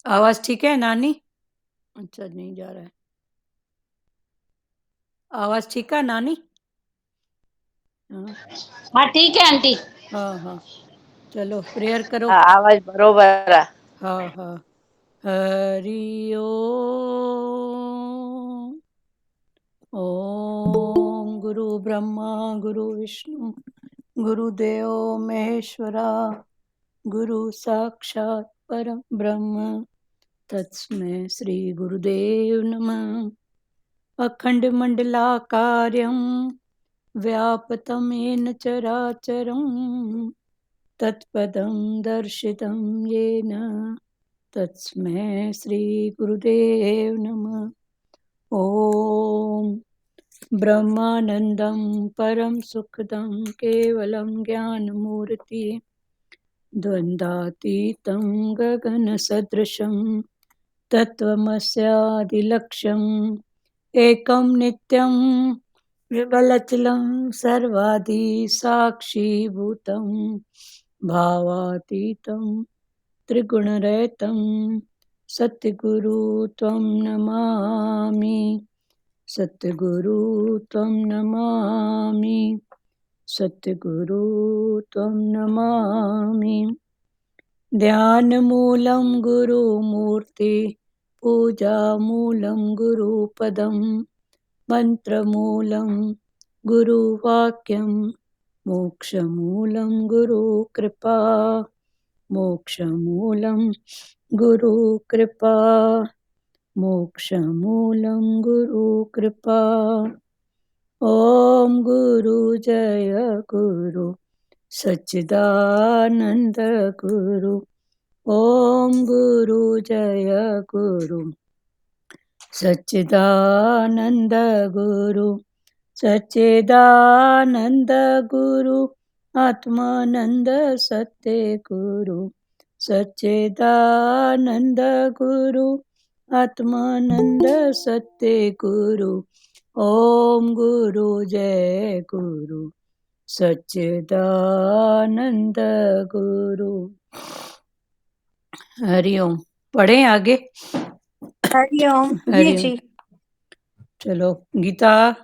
आवाज ठीक है नानी? अच्छा, नहीं जा रहा है आवाज। ठीक है नानी? हाँ हाँ ठीक है आंटी। हाँ हाँ, चलो प्रेयर करो। हाँ आवाज बरोबर है। हाँ हाँ। हरि ओम। ओम गुरु ब्रह्मा गुरु विष्णु गुरुदेव महेश्वरा, गुरु साक्षात परम ब्रह्म, तस्मै श्री गुरुदेव नमः। अखंड मंडलाकारं व्यापतं येन चराचरं, तत्पदं दर्शितं येन तस्मै श्री गुरुदेव नमः। ओम ब्रह्मानंदं परम सुखदं केवलं ज्ञानमूर्ति, द्वन्द्वातीतं गगनसदृशं तत्त्वमस्यादिलक्ष्यम्, एकं नित्यं विमलचलं सर्वादि साक्षीभूतं, भावातीतं त्रिगुणरहितं सद्गुरु त्वं नमामि। सद्गुरु त्वं नमामि। सद्गुरु त्वं नमामि। ध्यानमूलं गुरुमूर्ति, पूजामूलं गुरुपदं, मन्त्रमूलं गुरुवाक्यं, मोक्षमूलं गुरुकृपा। मोक्षमूलं गुरुकृपा। मोक्षमूलं गुरुकृपा। ॐ गुरु जय गुरु सच्चिदानंद गुरु। ॐ गुरु जय गुरु सच्चिदानंद गुरु। सच्चिदानंद गुरु आत्मानंद सत्य गुरु। सच्चिदानंद गुरु आत्मानंद सत्य गुरु। ओम गुरु जय गुरु सच्चिदानंद गुरु। हरिओम। पढ़े आगे। हरिओम जी हरिओम। जी। चलो गीता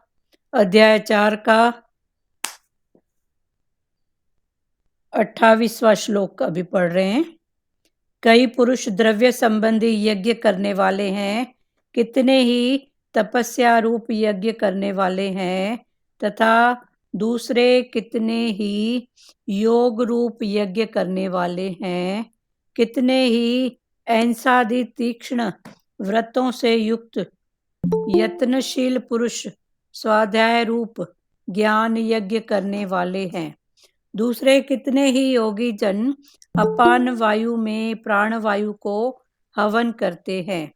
अध्याय 4 का 28वां श्लोक अभी पढ़ रहे हैं। कई पुरुष द्रव्य संबंधी यज्ञ करने वाले हैं, कितने ही तपस्या रूप यज्ञ करने वाले हैं, तथा दूसरे कितने ही योग रूप यज्ञ करने वाले हैं। कितने ही ऐंसादि तीक्ष्ण व्रतों से युक्त यत्नशील पुरुष स्वाध्याय रूप ज्ञान यज्ञ करने वाले हैं। दूसरे कितने ही योगी जन अपान वायु में प्राण वायु को हवन करते हैं।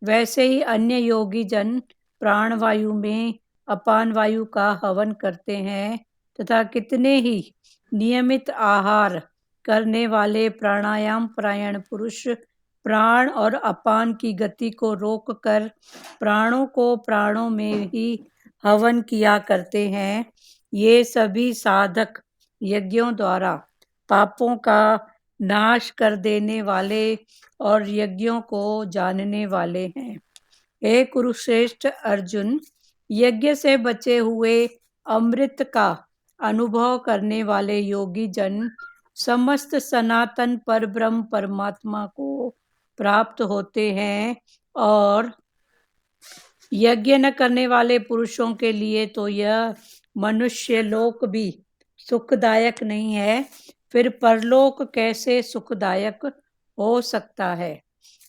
वैसे ही अन्य योगी जन प्राण वायु में अपान वायु का हवन करते हैं, तथा कितने ही नियमित आहार करने वाले प्राणायाम परायण पुरुष प्राण और अपान की गति को रोककर प्राणों को प्राणों में ही हवन किया करते हैं। ये सभी साधक यज्ञों द्वारा पापों का नाश कर देने वाले और यज्ञों को जानने वाले हैं। हे कुरुश्रेष्ठ अर्जुन, यज्ञ से बचे हुए अमृत का अनुभव करने वाले योगी जन समस्त सनातन परब्रह्म परमात्मा को प्राप्त होते हैं, और यज्ञ न करने वाले पुरुषों के लिए तो यह मनुष्य लोक भी सुखदायक नहीं है, फिर परलोक कैसे सुखदायक हो सकता है।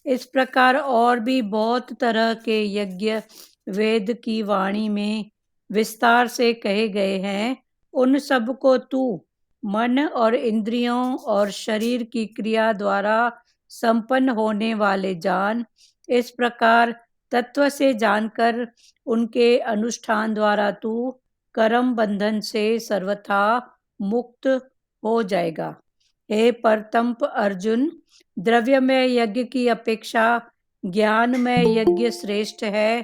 इस प्रकार और भी बहुत तरह के यज्ञ वेद की वाणी में विस्तार से कहे गए हैं। उन सब को तू मन और इंद्रियों और शरीर की क्रिया द्वारा संपन्न होने वाले जान। इस प्रकार तत्व से जानकर उनके अनुष्ठान द्वारा तू कर्म बंधन से सर्वथा मुक्त हो जाएगा। हे परतंप अर्जुन, द्रव्यमय यज्ञ की अपेक्षा ज्ञानमय यज्ञ श्रेष्ठ है,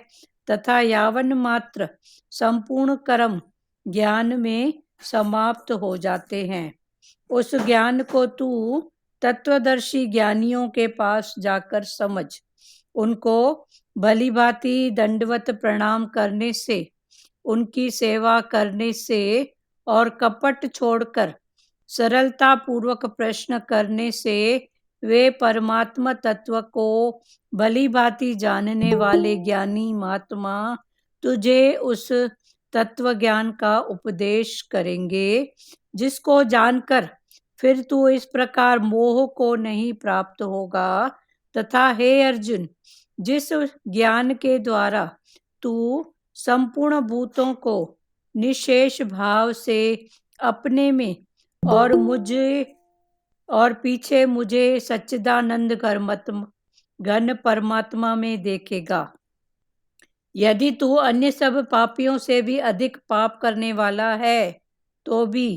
तथा यावन मात्र संपूर्ण कर्म ज्ञान में समाप्त हो जाते हैं। उस ज्ञान को तू तत्वदर्शी ज्ञानियों के पास जाकर समझ। उनको भली भांति दंडवत प्रणाम करने से, उनकी सेवा करने से और कपट छोड़कर सरलता पूर्वक प्रश्न करने से वे परमात्मा तत्व को भली भांति जानने वाले ज्ञानी महात्मा तुझे उस तत्व ज्ञान का उपदेश करेंगे, जिसको जानकर फिर तू इस प्रकार मोह को नहीं प्राप्त होगा। तथा हे अर्जुन, जिस ज्ञान के द्वारा तू संपूर्ण भूतों को निशेष भाव से अपने में और मुझे और पीछे मुझे सच्चिदानंद घन परमात्मा में देखेगा, यदि तू अन्य सब पापियों से भी अधिक पाप करने वाला है तो भी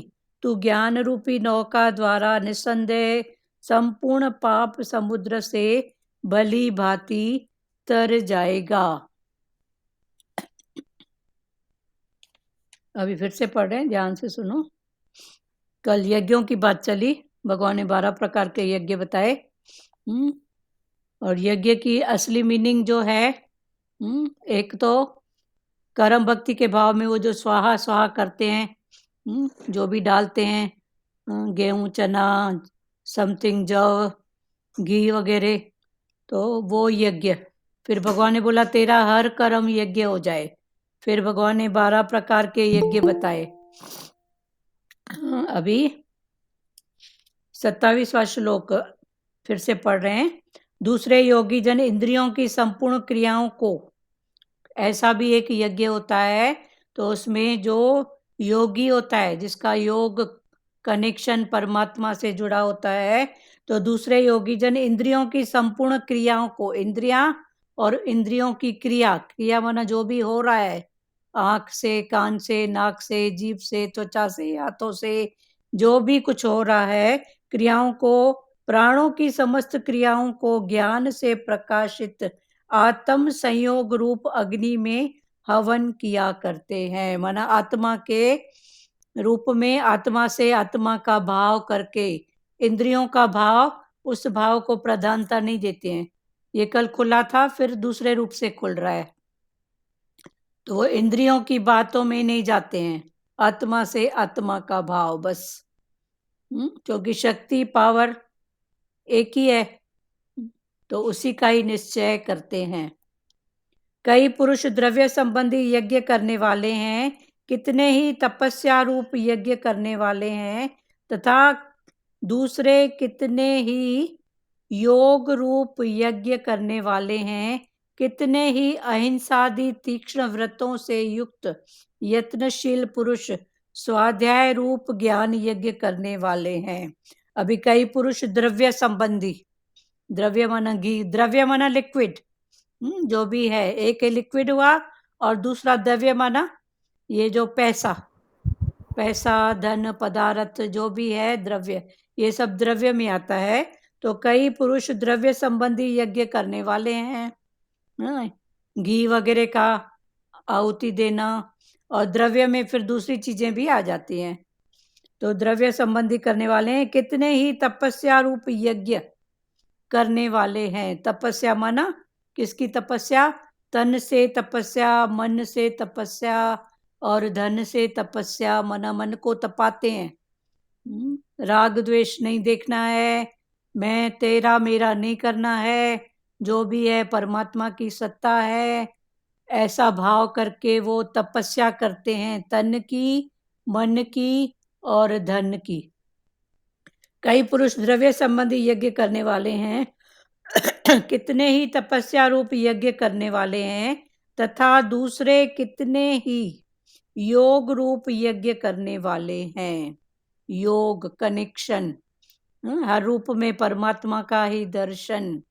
तू ज्ञान रूपी नौका द्वारा निसंदेह संपूर्ण पाप समुद्र से भली भांति तर जाएगा। अभी फिर से पढ़ रहे हैं, ध्यान से सुनो। कल यज्ञों की बात चली, भगवान ने 12 प्रकार के यज्ञ बताए। और यज्ञ की असली मीनिंग जो है, एक तो कर्म भक्ति के भाव में वो जो स्वाहा स्वाहा करते हैं, जो भी डालते हैं, गेहूं, चना, समथिंग, जव, घी वगैरह, तो वो यज्ञ। फिर भगवान ने बोला तेरा हर कर्म यज्ञ हो जाए। फिर भगवान ने 12 प्रकार के यज्ञ बताए। अभी 27वां श्लोक फिर से पढ़ रहे हैं। दूसरे योगी जन इंद्रियों की संपूर्ण क्रियाओं को, ऐसा भी एक यज्ञ होता है, तो उसमें जो योगी होता है, जिसका योग कनेक्शन परमात्मा से जुड़ा होता है, तो दूसरे योगी जन इंद्रियों की संपूर्ण क्रियाओं को, इंद्रियां और इंद्रियों की क्रिया माना जो भी हो रहा है, आंख से, कान से, नाक से, जीभ से, त्वचा से, हाथों से, जो भी कुछ हो रहा है, क्रियाओं को, प्राणों की समस्त क्रियाओं को ज्ञान से प्रकाशित आत्म संयोग रूप अग्नि में हवन किया करते हैं। माना आत्मा के रूप में, आत्मा से आत्मा का भाव करके, इंद्रियों का भाव, उस भाव को प्रधानता नहीं देते हैं। ये कल खुला था, फिर दूसरे रूप से खुल रहा है, तो वो इंद्रियों की बातों में नहीं जाते हैं, आत्मा से आत्मा का भाव बस। क्योंकि शक्ति, पावर एक ही है, तो उसी का ही निश्चय करते हैं। कई पुरुष द्रव्य संबंधी यज्ञ करने वाले हैं, कितने ही तपस्या रूप यज्ञ करने वाले हैं, तथा दूसरे कितने ही योग रूप यज्ञ करने वाले हैं, कितने ही अहिंसादि तीक्ष्ण व्रतों से युक्त यत्नशील पुरुष स्वाध्याय रूप ज्ञान यज्ञ करने वाले हैं। अभी कई पुरुष द्रव्य संबंधी, द्रव्य माना घी, द्रव्य माना लिक्विड, जो भी है, एक लिक्विड हुआ, और दूसरा द्रव्य माना ये जो पैसा, धन, पदार्थ, जो भी है द्रव्य, ये सब द्रव्य में आता है। तो कई पुरुष द्रव्य संबंधी यज्ञ करने वाले हैं, घी वगैरह का आहुति देना, और द्रव्य में फिर दूसरी चीजें भी आ जाती हैं। तो द्रव्य संबंधी करने वाले हैं, कितने ही तपस्या रूप यज्ञ करने वाले हैं। तपस्या माना किसकी तपस्या? तन से तपस्या, मन से तपस्या, और धन से तपस्या, मन को तपाते हैं। राग द्वेष नहीं देखना है, मैं तेरा मेरा नहीं करना है, जो भी है परमात्मा की सत्ता है, ऐसा भाव करके वो तपस्या करते हैं, तन की, मन की और धन की। कई पुरुष द्रव्य संबंधी यज्ञ करने वाले हैं, कितने ही तपस्या रूप यज्ञ करने वाले हैं, तथा दूसरे कितने ही योग रूप यज्ञ करने वाले हैं। योग कनेक्शन, हर रूप में परमात्मा का ही दर्शन,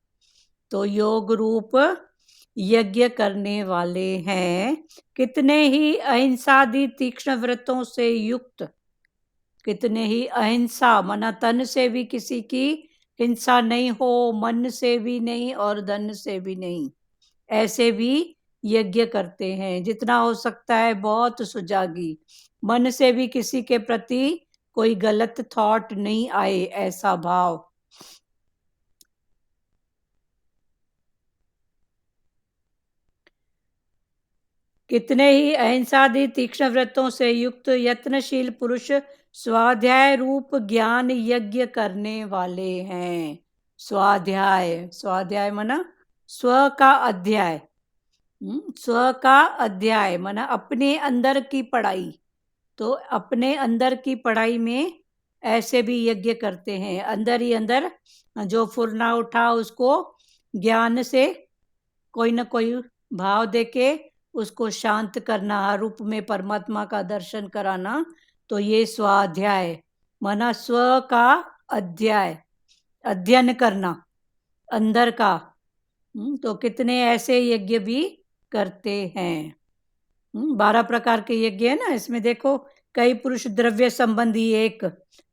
तो योग रूप यज्ञ करने वाले हैं। कितने ही अहिंसादि तीक्ष्ण व्रतों से युक्त, कितने ही अहिंसा माना तन से भी किसी की हिंसा नहीं हो, मन से भी नहीं और धन से भी नहीं, ऐसे भी यज्ञ करते हैं। जितना हो सकता है बहुत सुजागी, मन से भी किसी के प्रति कोई गलत थॉट नहीं आए, ऐसा भाव। कितने ही अहिंसादि तीक्ष्ण व्रतों से युक्त यत्नशील पुरुष स्वाध्याय रूप ज्ञान यज्ञ करने वाले हैं। स्वाध्याय, स्वाध्याय माना स्व का अध्याय, स्व का अध्याय माना अपने अंदर की पढ़ाई। तो अपने अंदर की पढ़ाई में ऐसे भी यज्ञ करते हैं, अंदर ही अंदर जो फुरना उठा उसको ज्ञान से कोई ना कोई भाव देके उसको शांत करना, रूप में परमात्मा का दर्शन कराना। तो ये स्वाध्याय माना स्व का अध्याय, अध्ययन करना अंदर का। तो कितने ऐसे यज्ञ भी करते हैं। 12 प्रकार के यज्ञ है ना इसमें। देखो, कई पुरुष द्रव्य संबंधी एक,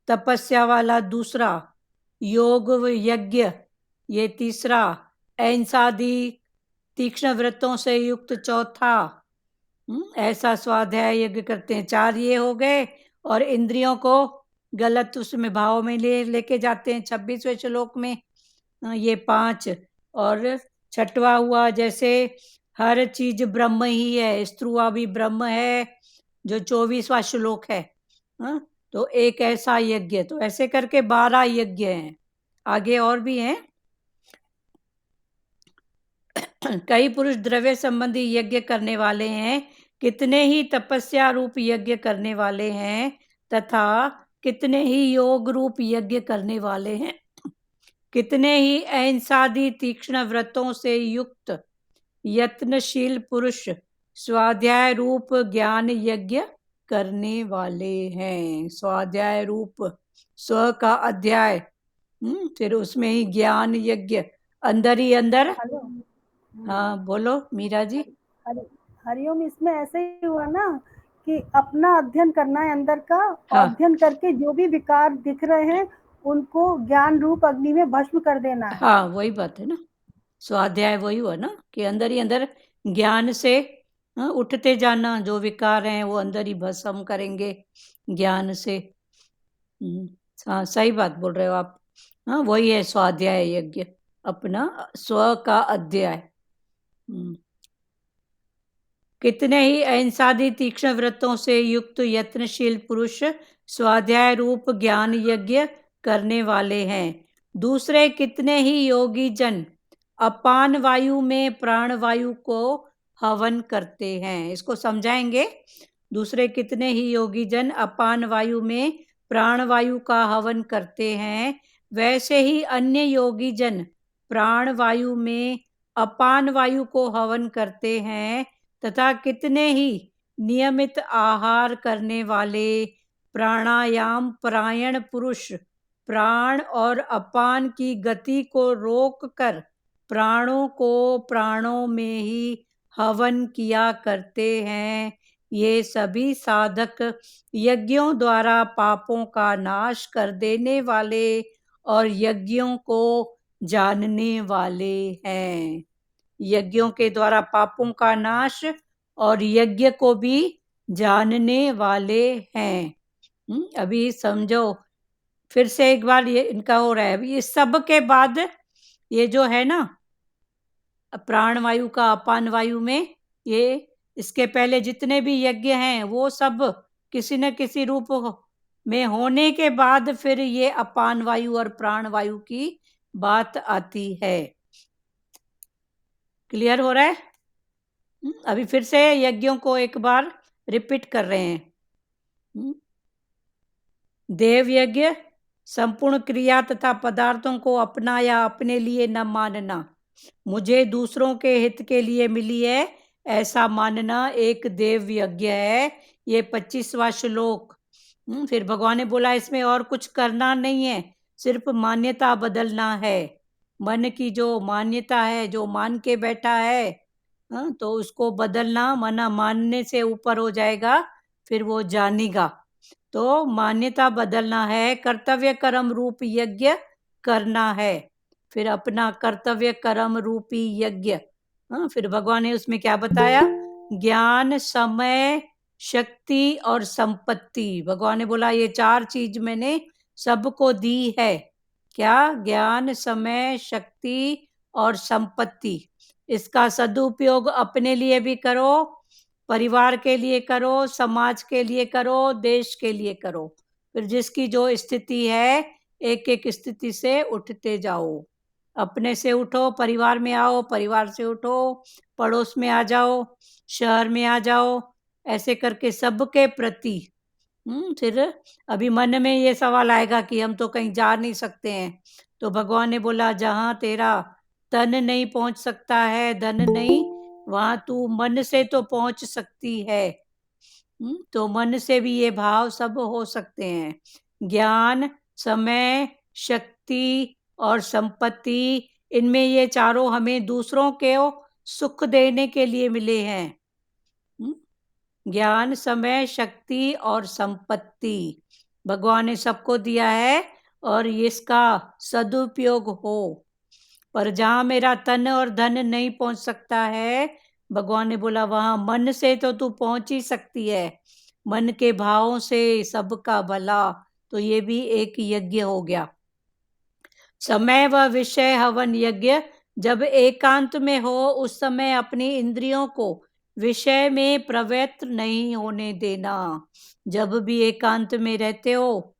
तपस्या वाला दूसरा, योग यज्ञ ये तीसरा, अहिंसादि तीक्ष्ण व्रतों से युक्त चौथा, ऐसा स्वाध्याय यज्ञ करते हैं। 4 ये हो गए, और इंद्रियों को गलत उसमें भाव में लेके जाते हैं 26वें श्लोक में, ये 5। और 6वां हुआ जैसे हर चीज ब्रह्म ही है, स्त्रुआ भी ब्रह्म है, जो 24वां श्लोक है। तो एक ऐसा यज्ञ, तो ऐसे करके 12 यज्ञ हैं। आगे और भी हैं। कई पुरुष द्रव्य संबंधी यज्ञ करने वाले हैं, कितने ही तपस्या रूप यज्ञ करने वाले हैं, तथा कितने ही योग रूप यज्ञ करने वाले हैं, कितने ही अहिंसादि तीक्ष्ण व्रतों से युक्त यत्नशील पुरुष स्वाध्याय रूप ज्ञान यज्ञ करने वाले हैं। स्वाध्याय रूप स्व का अध्याय, फिर उसमें ही ज्ञान यज्ञ अंदर ही अंदर। हेलो। हाँ बोलो मीरा जी। हरिओम, इसमें ऐसे ही हुआ ना कि अपना अध्ययन करना है अंदर का, हाँ। अध्ययन करके जो भी विकार दिख रहे हैं उनको ज्ञान रूप अग्नि में भस्म कर देना है। हाँ वही बात है ना, स्वाध्याय वही हुआ ना कि अंदर ही अंदर ज्ञान से उठते जाना, जो विकार हैं वो अंदर ही भस्म करेंगे ज्ञान से। हाँ सही बात बोल रहे हो आप। हाँ वही है स्वाध्याय यज्ञ, अपना स्व का अध्याय। कितने ही अहिंसादि तीक्ष्ण व्रतों से युक्त यत्नशील पुरुष स्वाध्याय रूप ज्ञान यज्ञ करने वाले हैं। दूसरे कितने ही योगी जन अपान वायु में प्राण वायु को हवन करते हैं। इसको समझाएंगे। दूसरे कितने ही योगी जन अपान वायु में प्राण वायु का हवन करते हैं, वैसे ही अन्य योगी जन प्राण वायु में अपान वायु को हवन करते हैं, तथा कितने ही नियमित आहार करने वाले प्राणायाम परायण पुरुष प्राण और अपान की गति को रोककर प्राणों को प्राणों में ही हवन किया करते हैं। ये सभी साधक यज्ञों द्वारा पापों का नाश कर देने वाले और यज्ञों को जानने वाले हैं। यज्ञों के द्वारा पापों का नाश और यज्ञ को भी जानने वाले हैं। अभी समझो फिर से एक बार, ये इनका हो रहा है। अभी इस सब के बाद ये जो है ना प्राण वायु का अपान वायु में, ये इसके पहले जितने भी यज्ञ हैं वो सब किसी न किसी रूप में होने के बाद फिर ये अपान वायु और प्राण वायु की बात आती है। क्लियर हो रहा है? अभी फिर से यज्ञों को एक बार रिपीट कर रहे हैं। देव यज्ञ, संपूर्ण क्रिया तथा पदार्थों को अपना या अपने लिए न मानना, मुझे दूसरों के हित के लिए मिली है ऐसा मानना एक देव यज्ञ है। ये 25वां श्लोक। फिर भगवान ने बोला इसमें और कुछ करना नहीं है, सिर्फ मान्यता बदलना है। मन की जो मान्यता है, जो मान के बैठा है, तो उसको बदलना, माना मानने से ऊपर हो जाएगा, फिर वो जानेगा। तो मान्यता बदलना है, कर्तव्य कर्म रूप यज्ञ करना है, फिर अपना कर्तव्य कर्म रूपी यज्ञ। फिर भगवान ने उसमें क्या बताया? ज्ञान, समय, शक्ति और संपत्ति। भगवान ने बोला ये 4 चीज मैंने सबको दी है, क्या? ज्ञान, समय, शक्ति और संपत्ति। इसका सदुपयोग अपने लिए भी करो, परिवार के लिए करो, समाज के लिए करो, देश के लिए करो। फिर जिसकी जो स्थिति है, एक एक स्थिति से उठते जाओ। अपने से उठो, परिवार में आओ, परिवार से उठो, पड़ोस में आ जाओ, शहर में आ जाओ, ऐसे करके सबके प्रति। फिर अभी मन में ये सवाल आएगा कि हम तो कहीं जा नहीं सकते हैं, तो भगवान ने बोला जहां तेरा तन नहीं पहुंच सकता है, धन नहीं, वहां तू मन से तो पहुंच सकती है। तो मन से भी ये भाव सब हो सकते हैं। ज्ञान, समय, शक्ति और संपत्ति, इनमें ये चारों हमें दूसरों के सुख देने के लिए मिले हैं। ज्ञान, समय, शक्ति और संपत्ति भगवान ने सबको दिया है और इसका सदुपयोग हो। पर जहां मेरा तन और धन नहीं पहुंच सकता है, भगवान ने बोला वहां मन से तो तू पहुंच ही सकती है, मन के भावों से सबका भला। तो ये भी एक यज्ञ हो गया। समय व विषय हवन यज्ञ, जब एकांत में हो उस समय अपनी इंद्रियों को विषय में प्रवृत्त नहीं होने देना। जब भी एकांत में रहते हो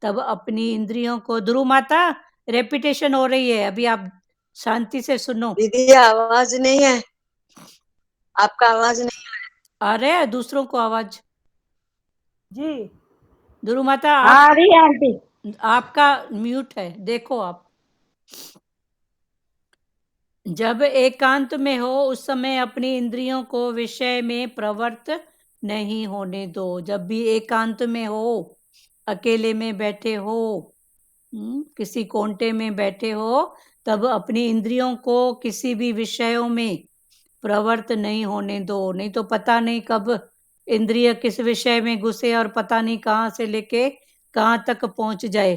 तब अपनी इंद्रियों को, ध्रुव माता रेपिटेशन हो रही है, अभी आप शांति से सुनो। दीदी आवाज नहीं है, आपका आवाज नहीं आ रहा है दूसरों को आवाज? जी ध्रुव माता आ रही है आंटी। आपका म्यूट है, देखो आप। जब एकांत में हो उस समय अपनी इंद्रियों को विषय में प्रवृत्त नहीं होने दो। जब भी एकांत में हो, अकेले में बैठे हो, किसी कोंटे में बैठे हो, तब अपनी इंद्रियों को किसी भी विषयों में प्रवृत्त नहीं होने दो। नहीं तो पता नहीं कब इंद्रिय किस विषय में घुसे और पता नहीं कहाँ से लेके कहाँ तक पहुंच जाए।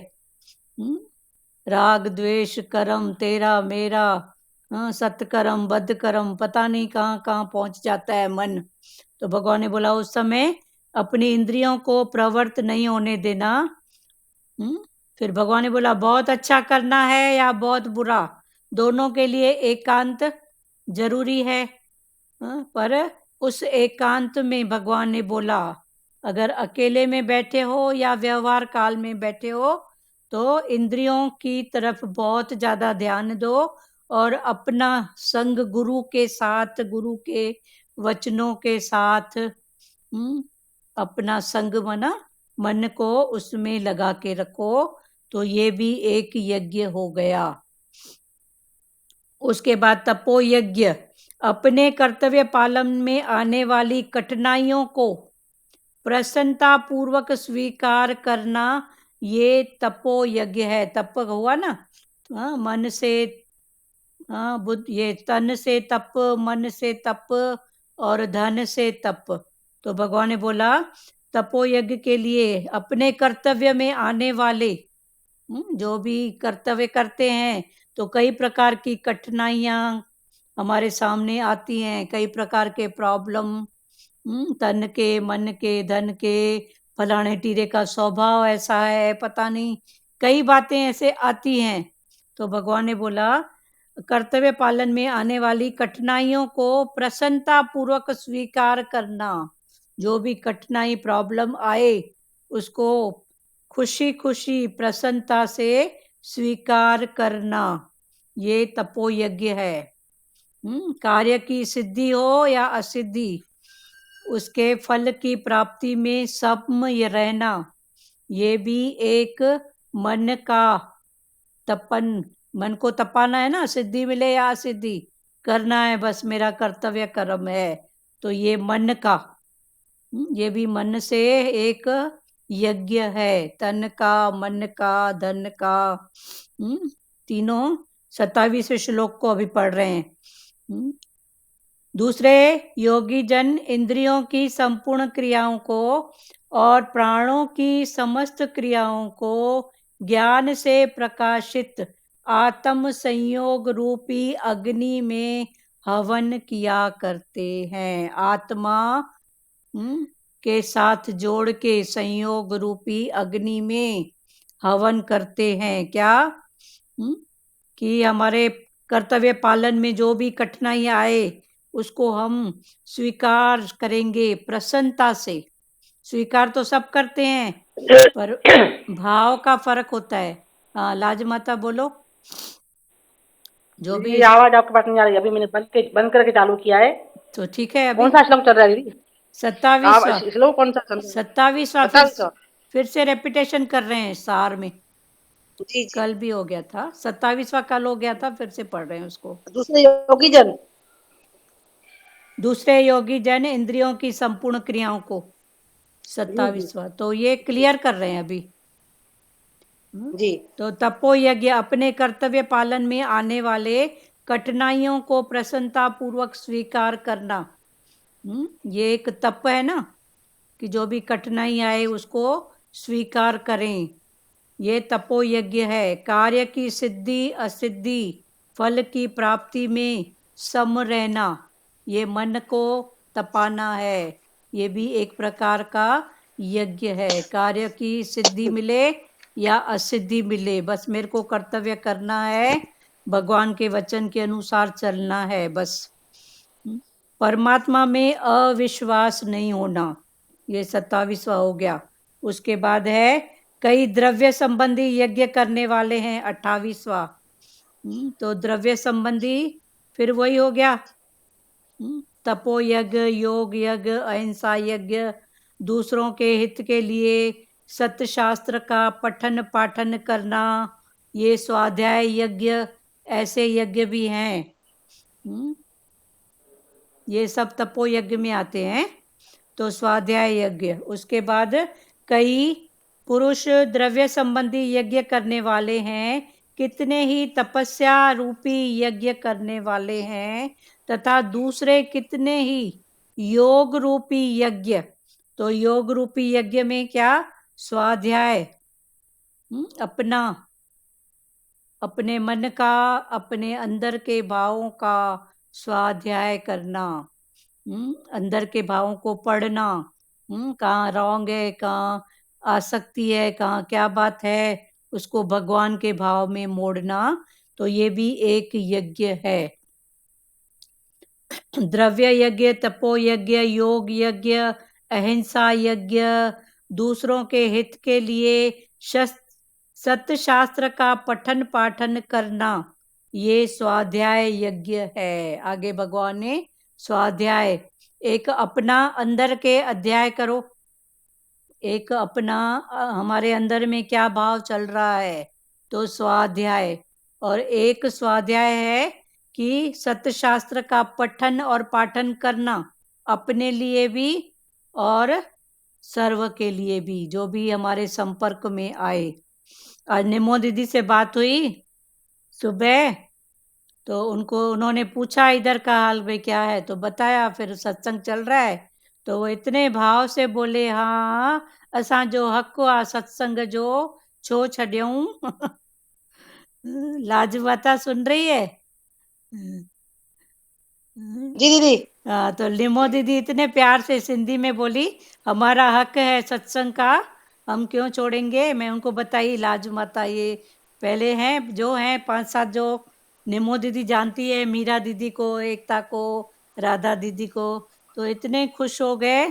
राग द्वेष कर्म तेरा मेरा, सत्कर्म बद्धकर्म, पता नहीं कहाँ कहाँ पहुंच जाता है मन। तो भगवान ने बोला उस समय अपनी इंद्रियों को प्रवृत्त नहीं होने देना। फिर भगवान ने बोला बहुत अच्छा करना है या बहुत बुरा, दोनों के लिए एकांत जरूरी है। पर उस एकांत में भगवान ने बोला अगर अकेले में बैठे हो या व्यवहार काल में बैठे हो तो इंद्रियों की तरफ बहुत ज्यादा ध्यान दो और अपना संग गुरु के साथ, गुरु के वचनों के साथ अपना संग मना मन को उसमें लगा के रखो। तो ये भी एक यज्ञ हो गया। उसके बाद तपो यज्ञ, अपने कर्तव्य पालन में आने वाली कठिनाइयों को प्रसन्नता पूर्वक स्वीकार करना, ये तपो यज्ञ है। तप हुआ ना, मन से, बुद्ध, ये तन से तप, मन से तप और धन से तप। तो भगवान ने बोला तपो यज्ञ के लिए अपने कर्तव्य में आने वाले, जो भी कर्तव्य करते हैं तो कई प्रकार की कठिनाइयां हमारे सामने आती हैं, कई प्रकार के प्रॉब्लम, तन के, मन के, धन के, फलाने टीरे का स्वभाव ऐसा है, पता नहीं कई बातें ऐसे आती हैं। तो भगवान ने बोला कर्तव्य पालन में आने वाली कठिनाइयों को प्रसन्नता पूर्वक स्वीकार करना। जो भी कठिनाई प्रॉब्लम आए उसको खुशी खुशी प्रसन्नता से स्वीकार करना, ये तपो यज्ञ है। कार्य की सिद्धि हो या असिद्धि, उसके फल की प्राप्ति में सम्य रहना, ये भी एक मन का तपन, मन को तपाना है ना, सिद्धि मिले या असिद्धि करना है, बस मेरा कर्तव्य कर्म है। तो ये मन का, ये भी मन से एक यज्ञ है, तन का, मन का, धन का। तीनों 27वें श्लोक को अभी पढ़ रहे हैं। दूसरे योगी जन इंद्रियों की संपूर्ण क्रियाओं को और प्राणों की समस्त क्रियाओं को ज्ञान से प्रकाशित आत्म संयोग रूपी अग्नि में हवन किया करते हैं। आत्मा के साथ जोड़ के संयोग रूपी अग्नि में हवन करते हैं। क्या? कि हमारे कर्तव्य पालन में जो भी कठिनाई आए उसको हम स्वीकार करेंगे प्रसन्नता से। स्वीकार तो सब करते हैं पर भाव का फर्क होता है। हाँ लाज माता बोलो। जो भी दीदी आवाज आपके पास नहीं आ रही, अभी मैंने बंद करके चालू किया है। तो ठीक है। अभी कौन सा श्लोक चल रहा है दीदी? 27वां श्लोक कौन सा चल रहा है? 27वां 27वां। फिर से रेपिटेशन कर रहे हैं सार में। जी जी। कल भी हो गया था 27वां, कल हो गया था, फिर से पढ़ रहे हैं उसको। दूसरे योगी जन दूसरे योगी जन इंद्रियों की संपूर्ण क्रियाओं को, 27वां। तो ये क्लियर कर रहे हैं अभी। जी। तो तपो यज्ञ अपने कर्तव्य पालन में आने वाले कठिनाइयों को प्रसन्नता पूर्वक स्वीकार करना। ये एक तप है ना, कि जो भी कठिनाई आए उसको स्वीकार करें। ये तपो यज्ञ है। कार्य की सिद्धि असिद्धि फल की प्राप्ति में सम रहना, ये मन को तपाना है। ये भी एक प्रकार का यज्ञ है। कार्य की सिद्धि मिले या असिद्धि मिले, बस मेरे को कर्तव्य करना है, भगवान के वचन के अनुसार चलना है बस। परमात्मा में अविश्वास नहीं होना, ये 27वां हो गया। उसके बाद है कई द्रव्य संबंधी यज्ञ करने वाले हैं, 28वां। तो द्रव्य संबंधी फिर वही हो गया, तपो यज्ञ, योग यज्ञ, अहिंसा यज्ञ, दूसरों के हित के लिए सत्य शास्त्र का पठन पाठन करना, ये स्वाध्याय यज्ञ, ऐसे यज्ञ भी हैं। ये सब तपो यज्ञ में आते हैं। तो स्वाध्याय यज्ञ। उसके बाद कई पुरुष द्रव्य संबंधी यज्ञ करने वाले हैं, कितने ही तपस्या रूपी यज्ञ करने वाले हैं, तथा दूसरे कितने ही योग रूपी यज्ञ। तो योग रूपी यज्ञ में क्या? स्वाध्याय, अपना अपने मन का, अपने अंदर के भावों का स्वाध्याय करना, अंदर के भावों को पढ़ना, कहाँ रॉन्ग है, कहाँ आसक्ति है, कहाँ क्या बात है, उसको भगवान के भाव में मोड़ना। तो ये भी एक यज्ञ है। द्रव्य यज्ञ, तपो यज्ञ, योग यज्ञ, अहिंसा यज्ञ, दूसरों के हित के लिए सत्य शास्त्र का पठन पाठन करना, ये स्वाध्याय यज्ञ है। आगे भगवान ने स्वाध्याय, एक अपना अंदर के अध्याय करो, एक अपना हमारे अंदर में क्या भाव चल रहा है, तो स्वाध्याय। और एक स्वाध्याय है कि सत्य शास्त्र का पठन और पाठन करना, अपने लिए भी और सर्व के लिए भी, जो भी हमारे संपर्क में आए। आज निमो दीदी से बात हुई सुबह, तो उन्होंने पूछा इधर का हाल में क्या है, तो बताया, फिर सत्संग चल रहा है, तो वो इतने भाव से बोले, हाँ असा जो हक आ सत्संग जो छो छड्यूं। लाजवाता सुन रही है? जी दीदी। हाँ, तो लिमो दीदी इतने प्यार से सिंधी में बोली, हमारा हक है सत्संग का, हम क्यों छोड़ेंगे। मैं उनको बताई, लाज माता ये पहले हैं जो हैं 5-7 जो निमो दीदी जानती है, मीरा दीदी को, एकता को, राधा दीदी को, तो इतने खुश हो गए,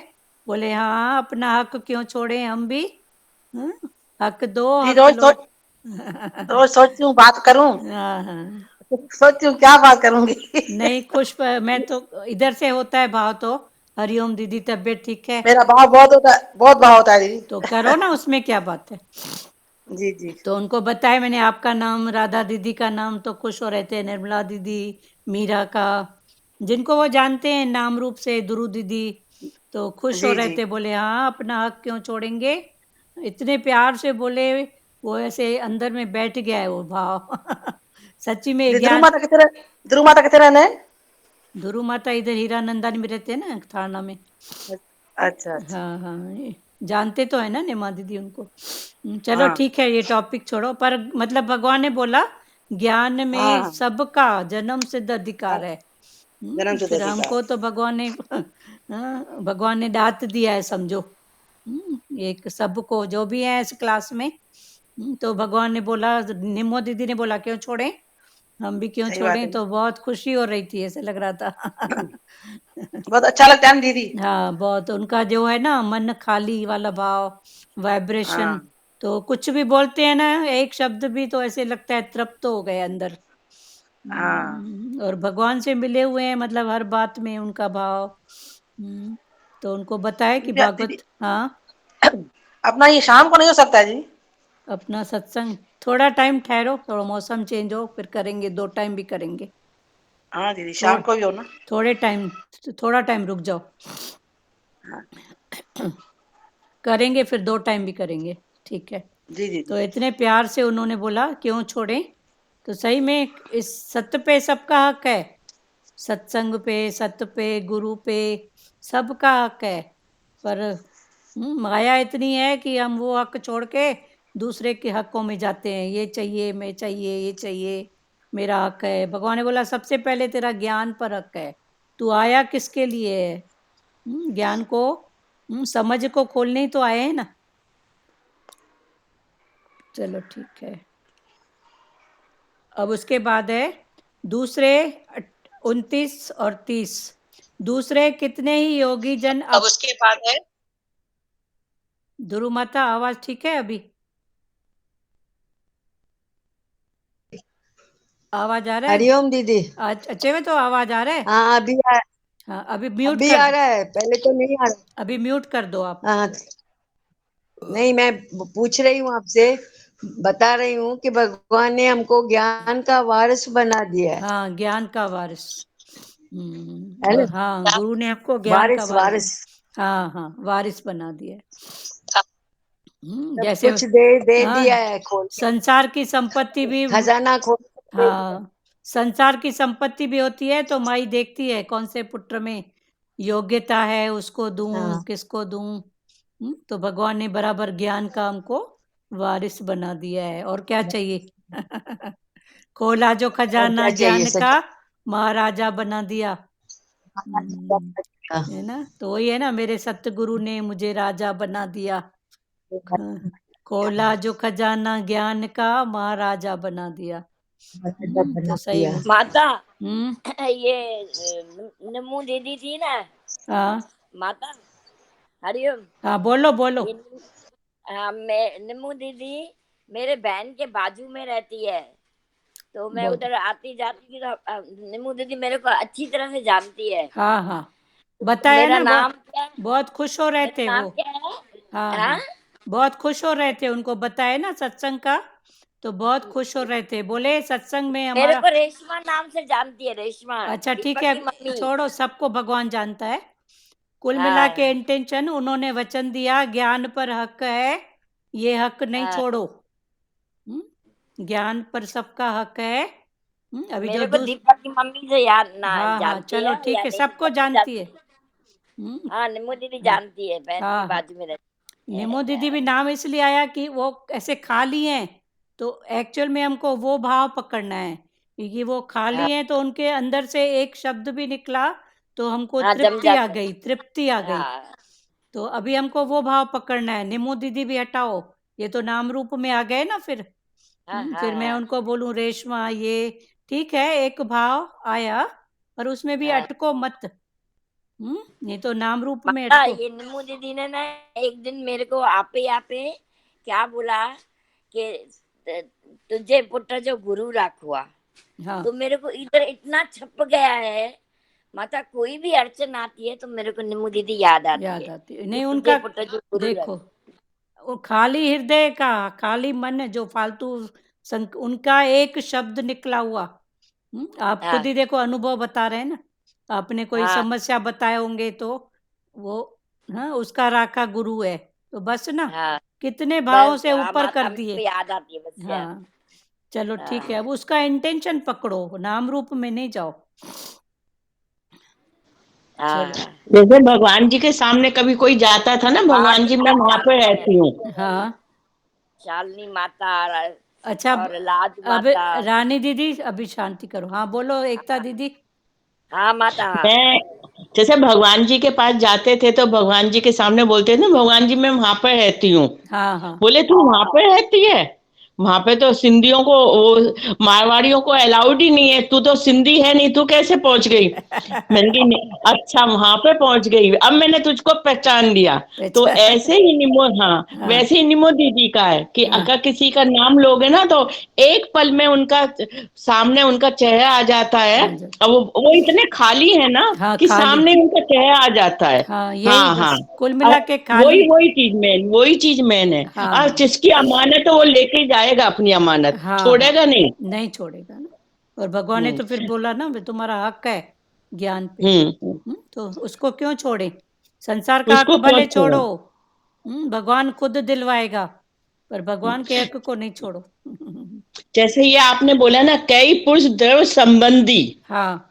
बोले हाँ अपना हक क्यों छोड़े हम भी, हक दो, हक लो। रोज सोचती हूँ बात करूं, हाँ, सोचती हूँ क्या बात करूंगी। नहीं खुश, मैं तो इधर से होता है भाव। तो हरिओम दीदी, तबीयत ठीक है? मेरा भाव बहुत होता है, बहुत भाव होता है दीदी। तो करो ना, उसमें क्या बात है। जी जी। तो उनको बताया मैंने, आपका नाम, राधा दीदी का नाम, तो खुश हो रहे थे, निर्मला दीदी, मीरा का, जिनको वो जानते हैं नाम रूप से, दुरु दीदी, तो खुश हो जी रहे जी। थे, बोले हाँ अपना हक क्यों छोड़ेंगे। इतने प्यार से बोले, वो ऐसे अंदर में बैठ गया है वो भाव। सच्ची में ध्रुव ज्ञान। माता कितने, ध्रुव माता कितने रहने? ध्रुव माता इधर हीरानंदानी में रहते हैं ना, थाना में। अच्छा अच्छा। हाँ हाँ, ये जानते तो है ना निमा दीदी उनको। चलो हाँ। ठीक है, ये टॉपिक छोड़ो। पर मतलब भगवान ने बोला ज्ञान में हाँ। सबका जन्म सिद्ध अधिकार है। जन्म सिद्ध फिर अधिकार। हमको तो भगवान ने भगवान ने दात दिया है समझो, एक सबको जो भी है इस क्लास में, तो भगवान ने बोला, निम्मो दीदी ने बोला क्यों छोड़ें, हम भी क्यों सही बात छोड़ें। है। तो बहुत खुशी हो रही थी, ऐसे लग रहा था। बहुत अच्छा लगता है ना दीदी। हाँ, बहुत उनका जो है ना मन खाली वाला भाव, वाइब्रेशन, हाँ तो कुछ भी बोलते हैं ना, एक शब्द भी तो ऐसे लगता है तृप्त हो गए अंदर। हाँ और भगवान से मिले हुए हैं, मतलब हर बात में उनका भाव। तो उनको बताया कि दीदी भागवत, हाँ अपना ये शाम को नहीं हो सकता है जी? अपना सत्संग थोड़ा टाइम ठहरो, थोड़ा मौसम चेंज हो, फिर करेंगे, 2 टाइम भी करेंगे। हाँ दीदी शाम को भी हो ना। थोड़ा टाइम रुक जाओ, हाँ करेंगे, फिर 2 टाइम भी करेंगे, ठीक है। जी जी तो इतने प्यार से उन्होंने बोला क्यों छोड़ें। तो सही में इस सत्य पे सबका हक है, सत्संग पे, सत्य पे, गुरु पे, सबका हक है। पर माया इतनी है कि हम वो हक छोड़ के दूसरे के हकों में जाते हैं, ये चाहिए, मैं चाहिए, ये चाहिए, मेरा हक है। भगवान ने बोला सबसे पहले तेरा ज्ञान पर हक है, तू आया किसके लिए है, ज्ञान को, समझ को खोलने ही तो आए हैं ना। चलो ठीक है। अब उसके बाद है दूसरे 29 और 30। दूसरे कितने ही योगी जन अब उसके बाद है ध्रुव माता, आवाज ठीक है अभी? आवाज आ रहा है? हरिओम दीदी। आज अच्छे में तो आवाज आ रहा है। हाँ हाँ, अभी म्यूट अभी कर आ दो, रहा है, पहले तो नहीं आ रहा। अभी म्यूट कर दो आप। हाँ नहीं, मैं पूछ रही हूँ आपसे, बता रही हूँ कि भगवान ने हमको ज्ञान का वारिस बना दिया है। हाँ, ज्ञान का वारिस। है ना? हाँ, गुरु ने आपको ज्ञान का वारिस वारिस हाँ हाँ, वारिस बना दिया है। सब जैसे कुछ दे हाँ, दिया है, खोल के संसार की संपत्ति भी, खजाना खोल के दे दिया। हाँ, संसार की संपत्ति भी होती है तो माई देखती है कौन से पुत्र में योग्यता है, उसको दूं, हाँ किसको दूं। तो भगवान ने बराबर ज्ञान का हमको वारिस बना दिया है, और क्या चाहिए। खोला जो और खजाना क्या चाहिए ज्ञान सच। का, महाराजा बना दिया। है ना, तो वही है ना, मेरे सतगुरु ने मुझे राजा बना दिया। हाँ, खोला जो खजाना ज्ञान का, महाराजा बना दिया। तो सही में माता हम्म ये नमू दीदी थी ना, हाँ माता हरिओम। हाँ, बोलो बोलो। ये हाँ, मैं नमू दीदी मेरे बहन के बाजू में रहती है, तो मैं बोल, उधर आती जाती थी, तो नमू दीदी मेरे को अच्छी तरह से जानती है। हाँ हाँ, बताया मेरा ना, नाम क्या है? बहुत खुश हो रहे मेरा थे नाम वो। क्या है? हाँ हाँ, हाँ, बहुत खुश हो रहे थे, उनको बताया ना सत्संग का, तो बहुत खुश हो रहे थे, बोले सत्संग में मेरे हमारा। को रेशमा नाम से जानती है, रेशमा, अच्छा ठीक दीपक है, की मम्मी। छोड़ो, सबको भगवान जानता है। कुल मिला हाँ के इंटेंशन, उन्होंने वचन दिया ज्ञान पर हक है, ये हक नहीं हाँ, छोड़ो। ज्ञान पर सबका हक है। अभी जो मेरे को दीपक की मम्मी से याद ना हाँ हाँ, जानती चलो है, ठीक या है, नहीं सबको जानती है। जानती। हाँ, निम्मू दीदी जानती है, बहन के हाँ हाँ, बाजू में रहती निमो है। दीदी भी नाम इसलिए आया कि वो ऐसे खाली हैं, तो एक्चुअल में हमको वो भाव पकड़ना है, क्योंकि वो हाँ खाली हैं, तो उनके अंदर से एक शब्द भी निकला तो हमको हाँ, जम तृप्ति आ जाता गई, है। तृप्ति आ गई। हाँ तो अभी हमको वो भाव पकड़ना है। निमो दीदी भी हटाओ, ये तो नाम रूप में आ गए ना फिर। हाँ हाँ फिर मैं हाँ उनको बोलूं रेशमा, ये ठीक है, एक भाव आया, पर उसमें भी हाँ। अटको मत। ये तो नाम रूप में माता, अटको। ये निम्मू दीदी ने ना एक दिन मेरे को आपे आपे क्या बोला कि तुझे पुत्र जो गुरु रखुआ, हाँ, तो मेरे को इधर इतना छप गया है। माता, कोई भी अड़चन आती है तो मेरे को निम्मू दीदी याद आती याद है आती है कि नहीं तुझे उनका। पुत्र जो गुरु देखो, रख। वो खाली हृदय का, खाली मन, जो फालतू उनका एक शब्द निकला हुआ। आप खुद हाँ ही देखो, अनुभव बता रहे हैं ना, आपने कोई हाँ, समस्या बताए होंगे तो वो, हाँ, उसका राखा गुरु है, तो बस ना, हाँ कितने भावों बस। से हाँ ऊपर माता, कर मेरे दिए। को याद आती है बस यार। हाँ, चलो ठीक है, हाँ अब उसका इंटेंशन पकड़ो, नाम रूप में नहीं जाओ। हाँ चलो, जैसे भगवान जी के सामने कभी कोई जाता था ना, हाँ, भगवान जी, मैं सब वहां पे जानती है। रहती हूँ। हाँ, शालिनी माता अच्छा, और लाज अब माता। रानी दीदी अभी शांति करो, हाँ बोलो एकता दीदी। हाँ माता, हाँ मैं जैसे भगवान जी के पास जाते थे तो भगवान जी के सामने बोलते थे ना, भगवान जी मैं वहां पे रहती हूँ। हाँ हाँ बोले तू वहां पे रहती है? वहां पे तो सिंधियों को, वो मारवाड़ियों को अलाउड ही नहीं है। तू तो सिंधी है नहीं, तू कैसे पहुंच गई? मैंने कही नहीं, अच्छा वहां पे पहुंच गई, अब मैंने तुझको पहचान लिया। तो पहचान। ऐसे ही निमो, हाँ हाँ वैसे ही निमो दीदी का है कि हाँ अगर किसी का नाम लोगे ना तो एक पल में उनका सामने उनका चेहरा आ जाता है। हाँ जी। अब वो इतने खाली है ना हाँ कि खाली। सामने उनका चेहरा आ जाता है। हाँ यही हाँ हाँ, बस कुल मिला के वही खाली। वही चीज मैन, वही चीज मैन है। और हाँ जिसकी अमानत है वो लेके जाएगा अपनी अमानत, हाँ हाँ, छोड़ेगा नहीं। नहीं छोड़ेगा ना। और भगवान ने हम्म तो फिर बोला ना भी तुम्हारा हक है ज्ञान पे। हम्म। तो उसको क्यों छोड़े? संसार का हक उसको क्यों भले छोड़े? छोड़ो, भगवान खुद दिलवाएगा, पर भगवान के हक को नहीं छोड़ो। जैसे ये आपने बोला ना, कई पुरुष द्रव्य संबंधी हाँ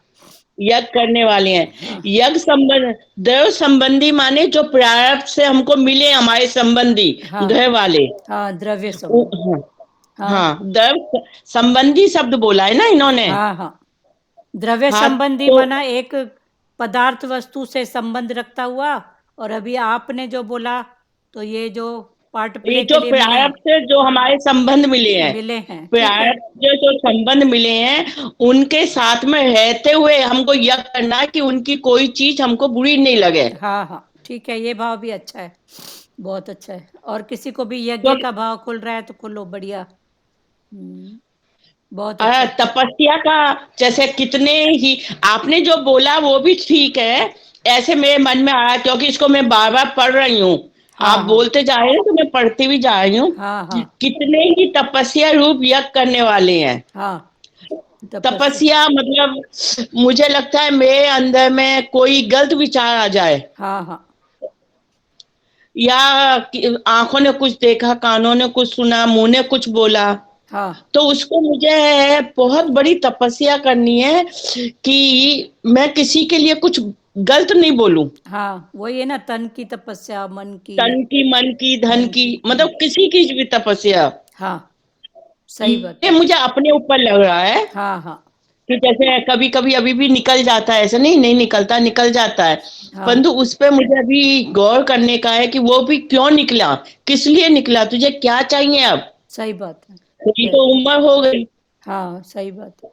यज्ञ करने वाले हैं। हाँ यज्ञ संबंध, द्रव्य संबंधी माने जो प्रारब्ध से हमको मिले, हमारे संबंधी हाँ द्रव्य वाले। हाँ, द्रव्य वो, संबंध। हाँ हाँ हाँ, द्रव्य संबंधी शब्द बोला है ना इन्होंने। हाँ हाँ, द्रव्य हाँ संबंधी तो माना एक पदार्थ वस्तु से संबंध रखता हुआ, और अभी आपने जो बोला तो ये जो पार्ट ये प्ले के जो लिए मिले प्रारब्ध हैं, से जो हमारे संबंध मिले हैं, मिले हैं, ठीक है। प्रारब्ध से जो संबंध मिले हैं, उनके साथ में रहते हुए हमको यह करना है कि उनकी कोई चीज हमको बुरी नहीं लगे। हाँ हाँ ठीक है, ये भाव भी अच्छा है, बहुत अच्छा है। और किसी को भी यज्ञ तो का भाव खुल रहा है तो खुलो, बढ़िया। बहुत अच्छा। तपस्या का, जैसे कितने ही आपने जो बोला वो भी ठीक है। ऐसे मेरे मन में आया क्योंकि इसको मैं बार बार पढ़ रही हूँ। हाँ आप हाँ बोलते जा रहे हैं तो मैं पढ़ती भी जा रही हूँ। हाँ हाँ कितने ही तपस्या रूप यज्ञ करने वाले हैं। हाँ, तपस्या। तपस्या मतलब मुझे लगता है मेरे अंदर में कोई गलत विचार आ जाए, हाँ हाँ या आंखों ने कुछ देखा, कानों ने कुछ सुना, मुंह ने कुछ बोला, हाँ तो उसको मुझे बहुत बड़ी तपस्या करनी है कि मैं किसी के लिए कुछ गलत नहीं बोलूं। हाँ, वही है ना, तन की तपस्या, मन की, तन की, मन की, धन धन की, की। मतलब किसी की भी तपस्या। हाँ सही बात ये है। मुझे अपने ऊपर लग रहा है हाँ हाँ कि जैसे कभी कभी अभी भी निकल जाता है, ऐसा नहीं नहीं निकलता, निकल जाता है। हाँ, परंतु उस पे मुझे अभी गौर करने का है कि वो भी क्यों निकला, किस लिए निकला, तुझे क्या चाहिए अब? सही बात है। तेरी क्या? तो उम्र हो गई, हाँ सही बात है,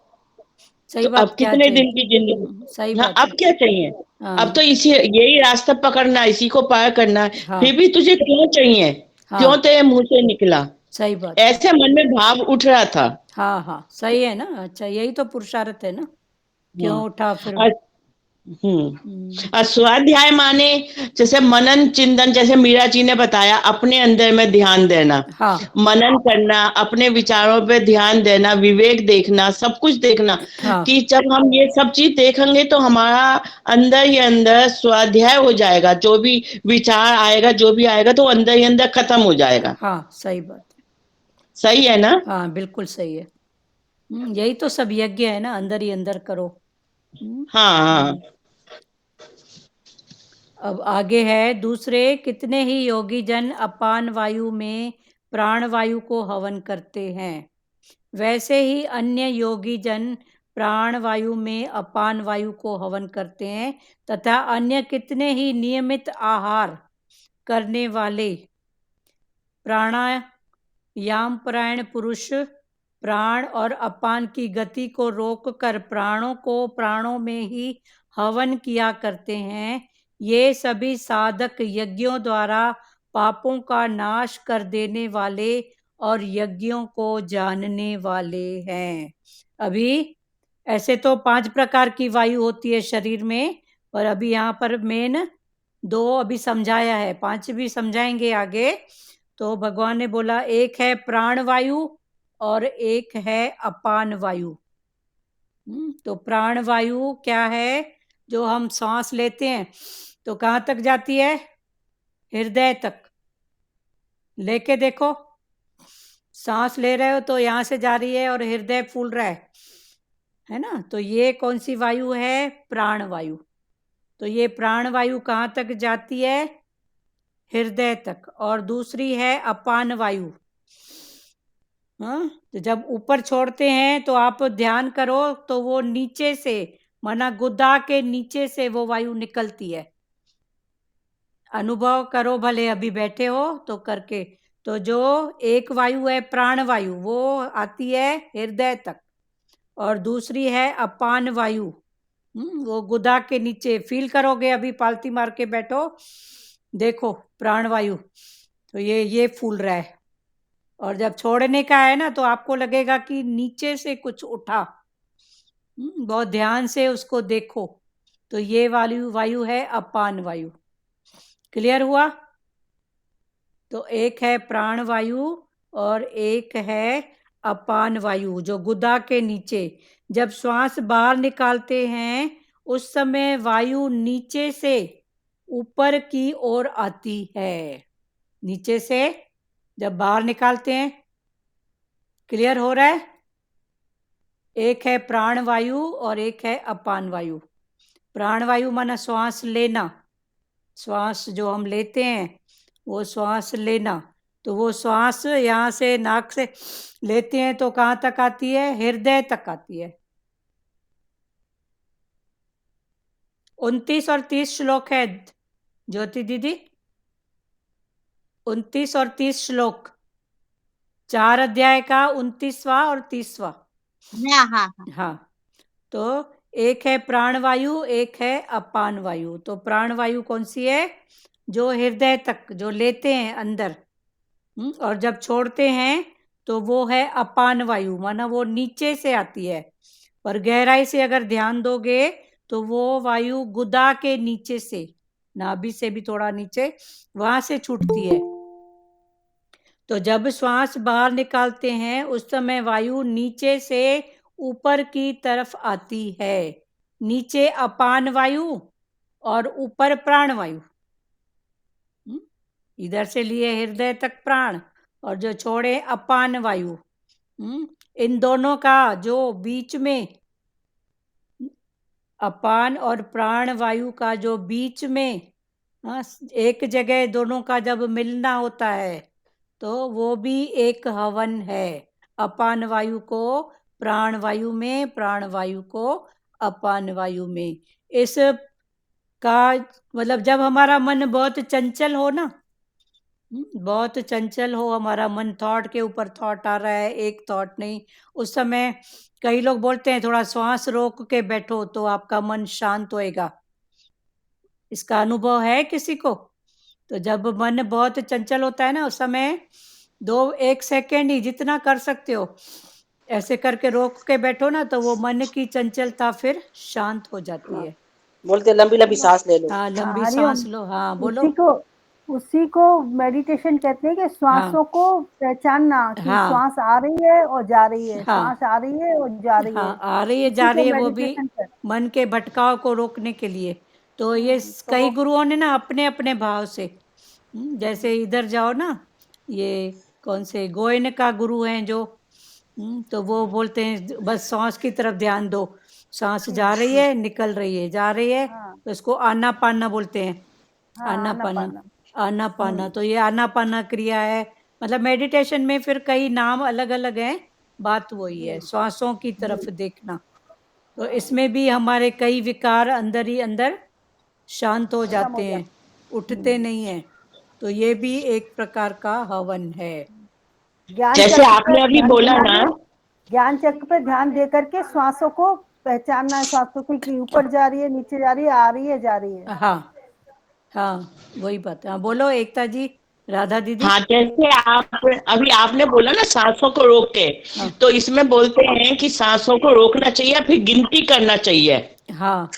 सही तो बात, अब क्या कितने चाहिए? दिन की जिंदगी? सही हाँ, बात है। अब क्या चाहिए? अब तो हाँ इसी, यही रास्ता पकड़ना है, इसी को पार करना है। हाँ फिर भी तुझे क्यों चाहिए, क्यों हाँ, तेरे मुंह से निकला? सही बात है। ऐसे मन में भाव उठ रहा था। हाँ हाँ सही है ना, अच्छा यही तो पुरुषार्थ है ना, क्यों हम्म उठा फिर। और हम्म, और स्वाध्याय माने जैसे मनन चिंतन, जैसे मीरा जी ने बताया, अपने अंदर में ध्यान देना, हाँ मनन करना, अपने विचारों पे ध्यान देना, विवेक देखना, सब कुछ देखना। हाँ कि जब हम ये सब चीज देखेंगे तो हमारा अंदर ही अंदर स्वाध्याय हो जाएगा। जो भी विचार आएगा, जो भी आएगा, तो अंदर ही अंदर खत्म हो जाएगा। हाँ सही बात है। सही है ना? हाँ बिल्कुल सही है। यही तो सब यज्ञ है ना, अंदर ही अंदर करो। हाँ हाँ। अब आगे है दूसरे, कितने ही योगी जन अपान वायु में प्राण वायु को हवन करते हैं, वैसे ही अन्य योगी जन प्राण वायु में अपान वायु को हवन करते हैं, तथा अन्य कितने ही नियमित आहार करने वाले प्राणायाम परायण पुरुष प्राण और अपान की गति को रोककर प्राणों को प्राणों में ही हवन किया करते हैं। ये सभी साधक यज्ञों द्वारा पापों का नाश कर देने वाले और यज्ञों को जानने वाले हैं। अभी ऐसे तो 5 प्रकार की वायु होती है शरीर में, और अभी यहाँ पर मेन 2 अभी समझाया है, 5 भी समझाएंगे आगे। तो भगवान ने बोला एक है प्राण वायु और एक है अपान वायु। तो प्राण वायु क्या है? जो हम सांस लेते हैं तो कहाँ तक जाती है? हृदय तक। लेके देखो, सांस ले रहे हो तो यहाँ से जा रही है और हृदय फूल रहा है ना? तो ये कौन सी वायु है? प्राण वायु। तो ये प्राण वायु कहाँ तक जाती है? हृदय तक। और दूसरी है अपान वायु। हाँ, तो जब ऊपर छोड़ते हैं तो आप ध्यान करो तो वो नीचे से, माना गुदा के नीचे से वो वायु निकलती है। अनुभव करो, भले अभी बैठे हो तो करके तो जो एक वायु है प्राण वायु, वो आती है हृदय तक, और दूसरी है अपान वायु, वो गुदा के नीचे। फील करोगे, अभी पालती मार के बैठो, देखो प्राण वायु, तो ये फूल रहा है। और जब छोड़ने का है ना, तो आपको लगेगा कि नीचे से कुछ उठा, बहुत ध्यान से उसको देखो, तो ये वायु है अपान वायु। क्लियर हुआ? तो एक है प्राण वायु और एक है अपान वायु, जो गुदा के नीचे। जब श्वास बाहर निकालते हैं उस समय वायु नीचे से ऊपर की ओर आती है, नीचे से जब बाहर निकालते हैं। क्लियर हो रहा है? एक है प्राण वायु और एक है अपान वायु। प्राण वायु माना श्वास लेना, श्वास जो हम लेते हैं वो श्वास लेना। तो वो श्वास यहाँ से नाक से लेते हैं तो कहाँ तक आती है? हृदय तक आती है। 29 और 30 श्लोक है ज्योति दीदी, 29 और 30 श्लोक, 4 अध्याय का 29वां और 30वां। हाँ, तो एक है प्राण वायु, एक है अपान वायु। तो प्राण वायु कौन सी है? जो हृदय तक जो लेते हैं अंदर, और जब छोड़ते हैं तो वो है अपान वायु, माना वो नीचे से आती है। पर गहराई से अगर ध्यान दोगे तो वो वायु गुदा के नीचे से, नाभि से भी थोड़ा नीचे, वहां से छूटती है। तो जब श्वास बाहर निकालते हैं उस समय वायु नीचे से ऊपर की तरफ आती है। नीचे अपान वायु और ऊपर प्राण वायु। इधर से लिए हृदय तक प्राण और जो छोड़े अपान वायु। इन दोनों का जो बीच में, अपान और प्राण वायु का जो बीच में एक जगह दोनों का जब मिलना होता है तो वो भी एक हवन है। अपान वायु को प्राण वायु में, प्राण वायु को अपान वायु में। इस का मतलब जब हमारा मन बहुत चंचल हो ना, बहुत चंचल हो हमारा मन, थॉट के ऊपर थॉट आ रहा है, एक थॉट नहीं, उस समय कई लोग बोलते हैं थोड़ा श्वास रोक के बैठो तो आपका मन शांत होएगा। इसका अनुभव है किसी को? तो जब मन बहुत चंचल होता है ना, उस समय 1 सेकेंड ही जितना कर सकते हो ऐसे करके रोक के बैठो ना, तो वो मन की चंचलता फिर शांत हो जाती है। बोलते लंबी लंबी सांस ले लो। हाँ, लंबी हरिओम। सांस लो। हाँ बोलो। उसी को मेडिटेशन कहते हैं कि श्वासों को पहचानना कि हाँ। श्वास आ रही है और जा रही है, हाँ। श्वास आ रही है और जा रही है। हाँ, आ रही है उसी जा को रही है, वो भी meditation कहते मन के भटकाव को रोकने के लिए। तो ये कई गुरुओं ने ना अपने अपने भाव से, जैसे इधर जाओ ना, ये कौन से गोयन का गुरु हैं जो, तो वो बोलते हैं बस सांस की तरफ ध्यान दो, सांस जा रही है निकल रही है, जा रही है, तो इसको आना पाना बोलते हैं। आना पाना, आना पाना। तो ये आना पाना क्रिया है। मतलब मेडिटेशन में फिर कई नाम अलग अलग हैं, बात वही है, श्वासों की तरफ देखना। तो इसमें भी हमारे कई विकार अंदर ही अंदर शांत हो जाते हैं, उठते नहीं हैं। तो ये भी एक प्रकार का हवन है। जैसे आपने अभी बोला ना, ज्ञान चक्र पे ध्यान दे करके श्वासों को पहचानना है, श्वासों की ऊपर जा रही है, नीचे जा रही है, आ रही है, जा रही है। हाँ हाँ, वही बात है। हाँ, बोलो एकता जी, राधा दीदी। हाँ, जैसे अभी आपने बोला ना सांसों को रोक के, तो इसमें बोलते हैं कि सांसों को रोकना चाहिए, फिर गिनती करना चाहिए। हाँ,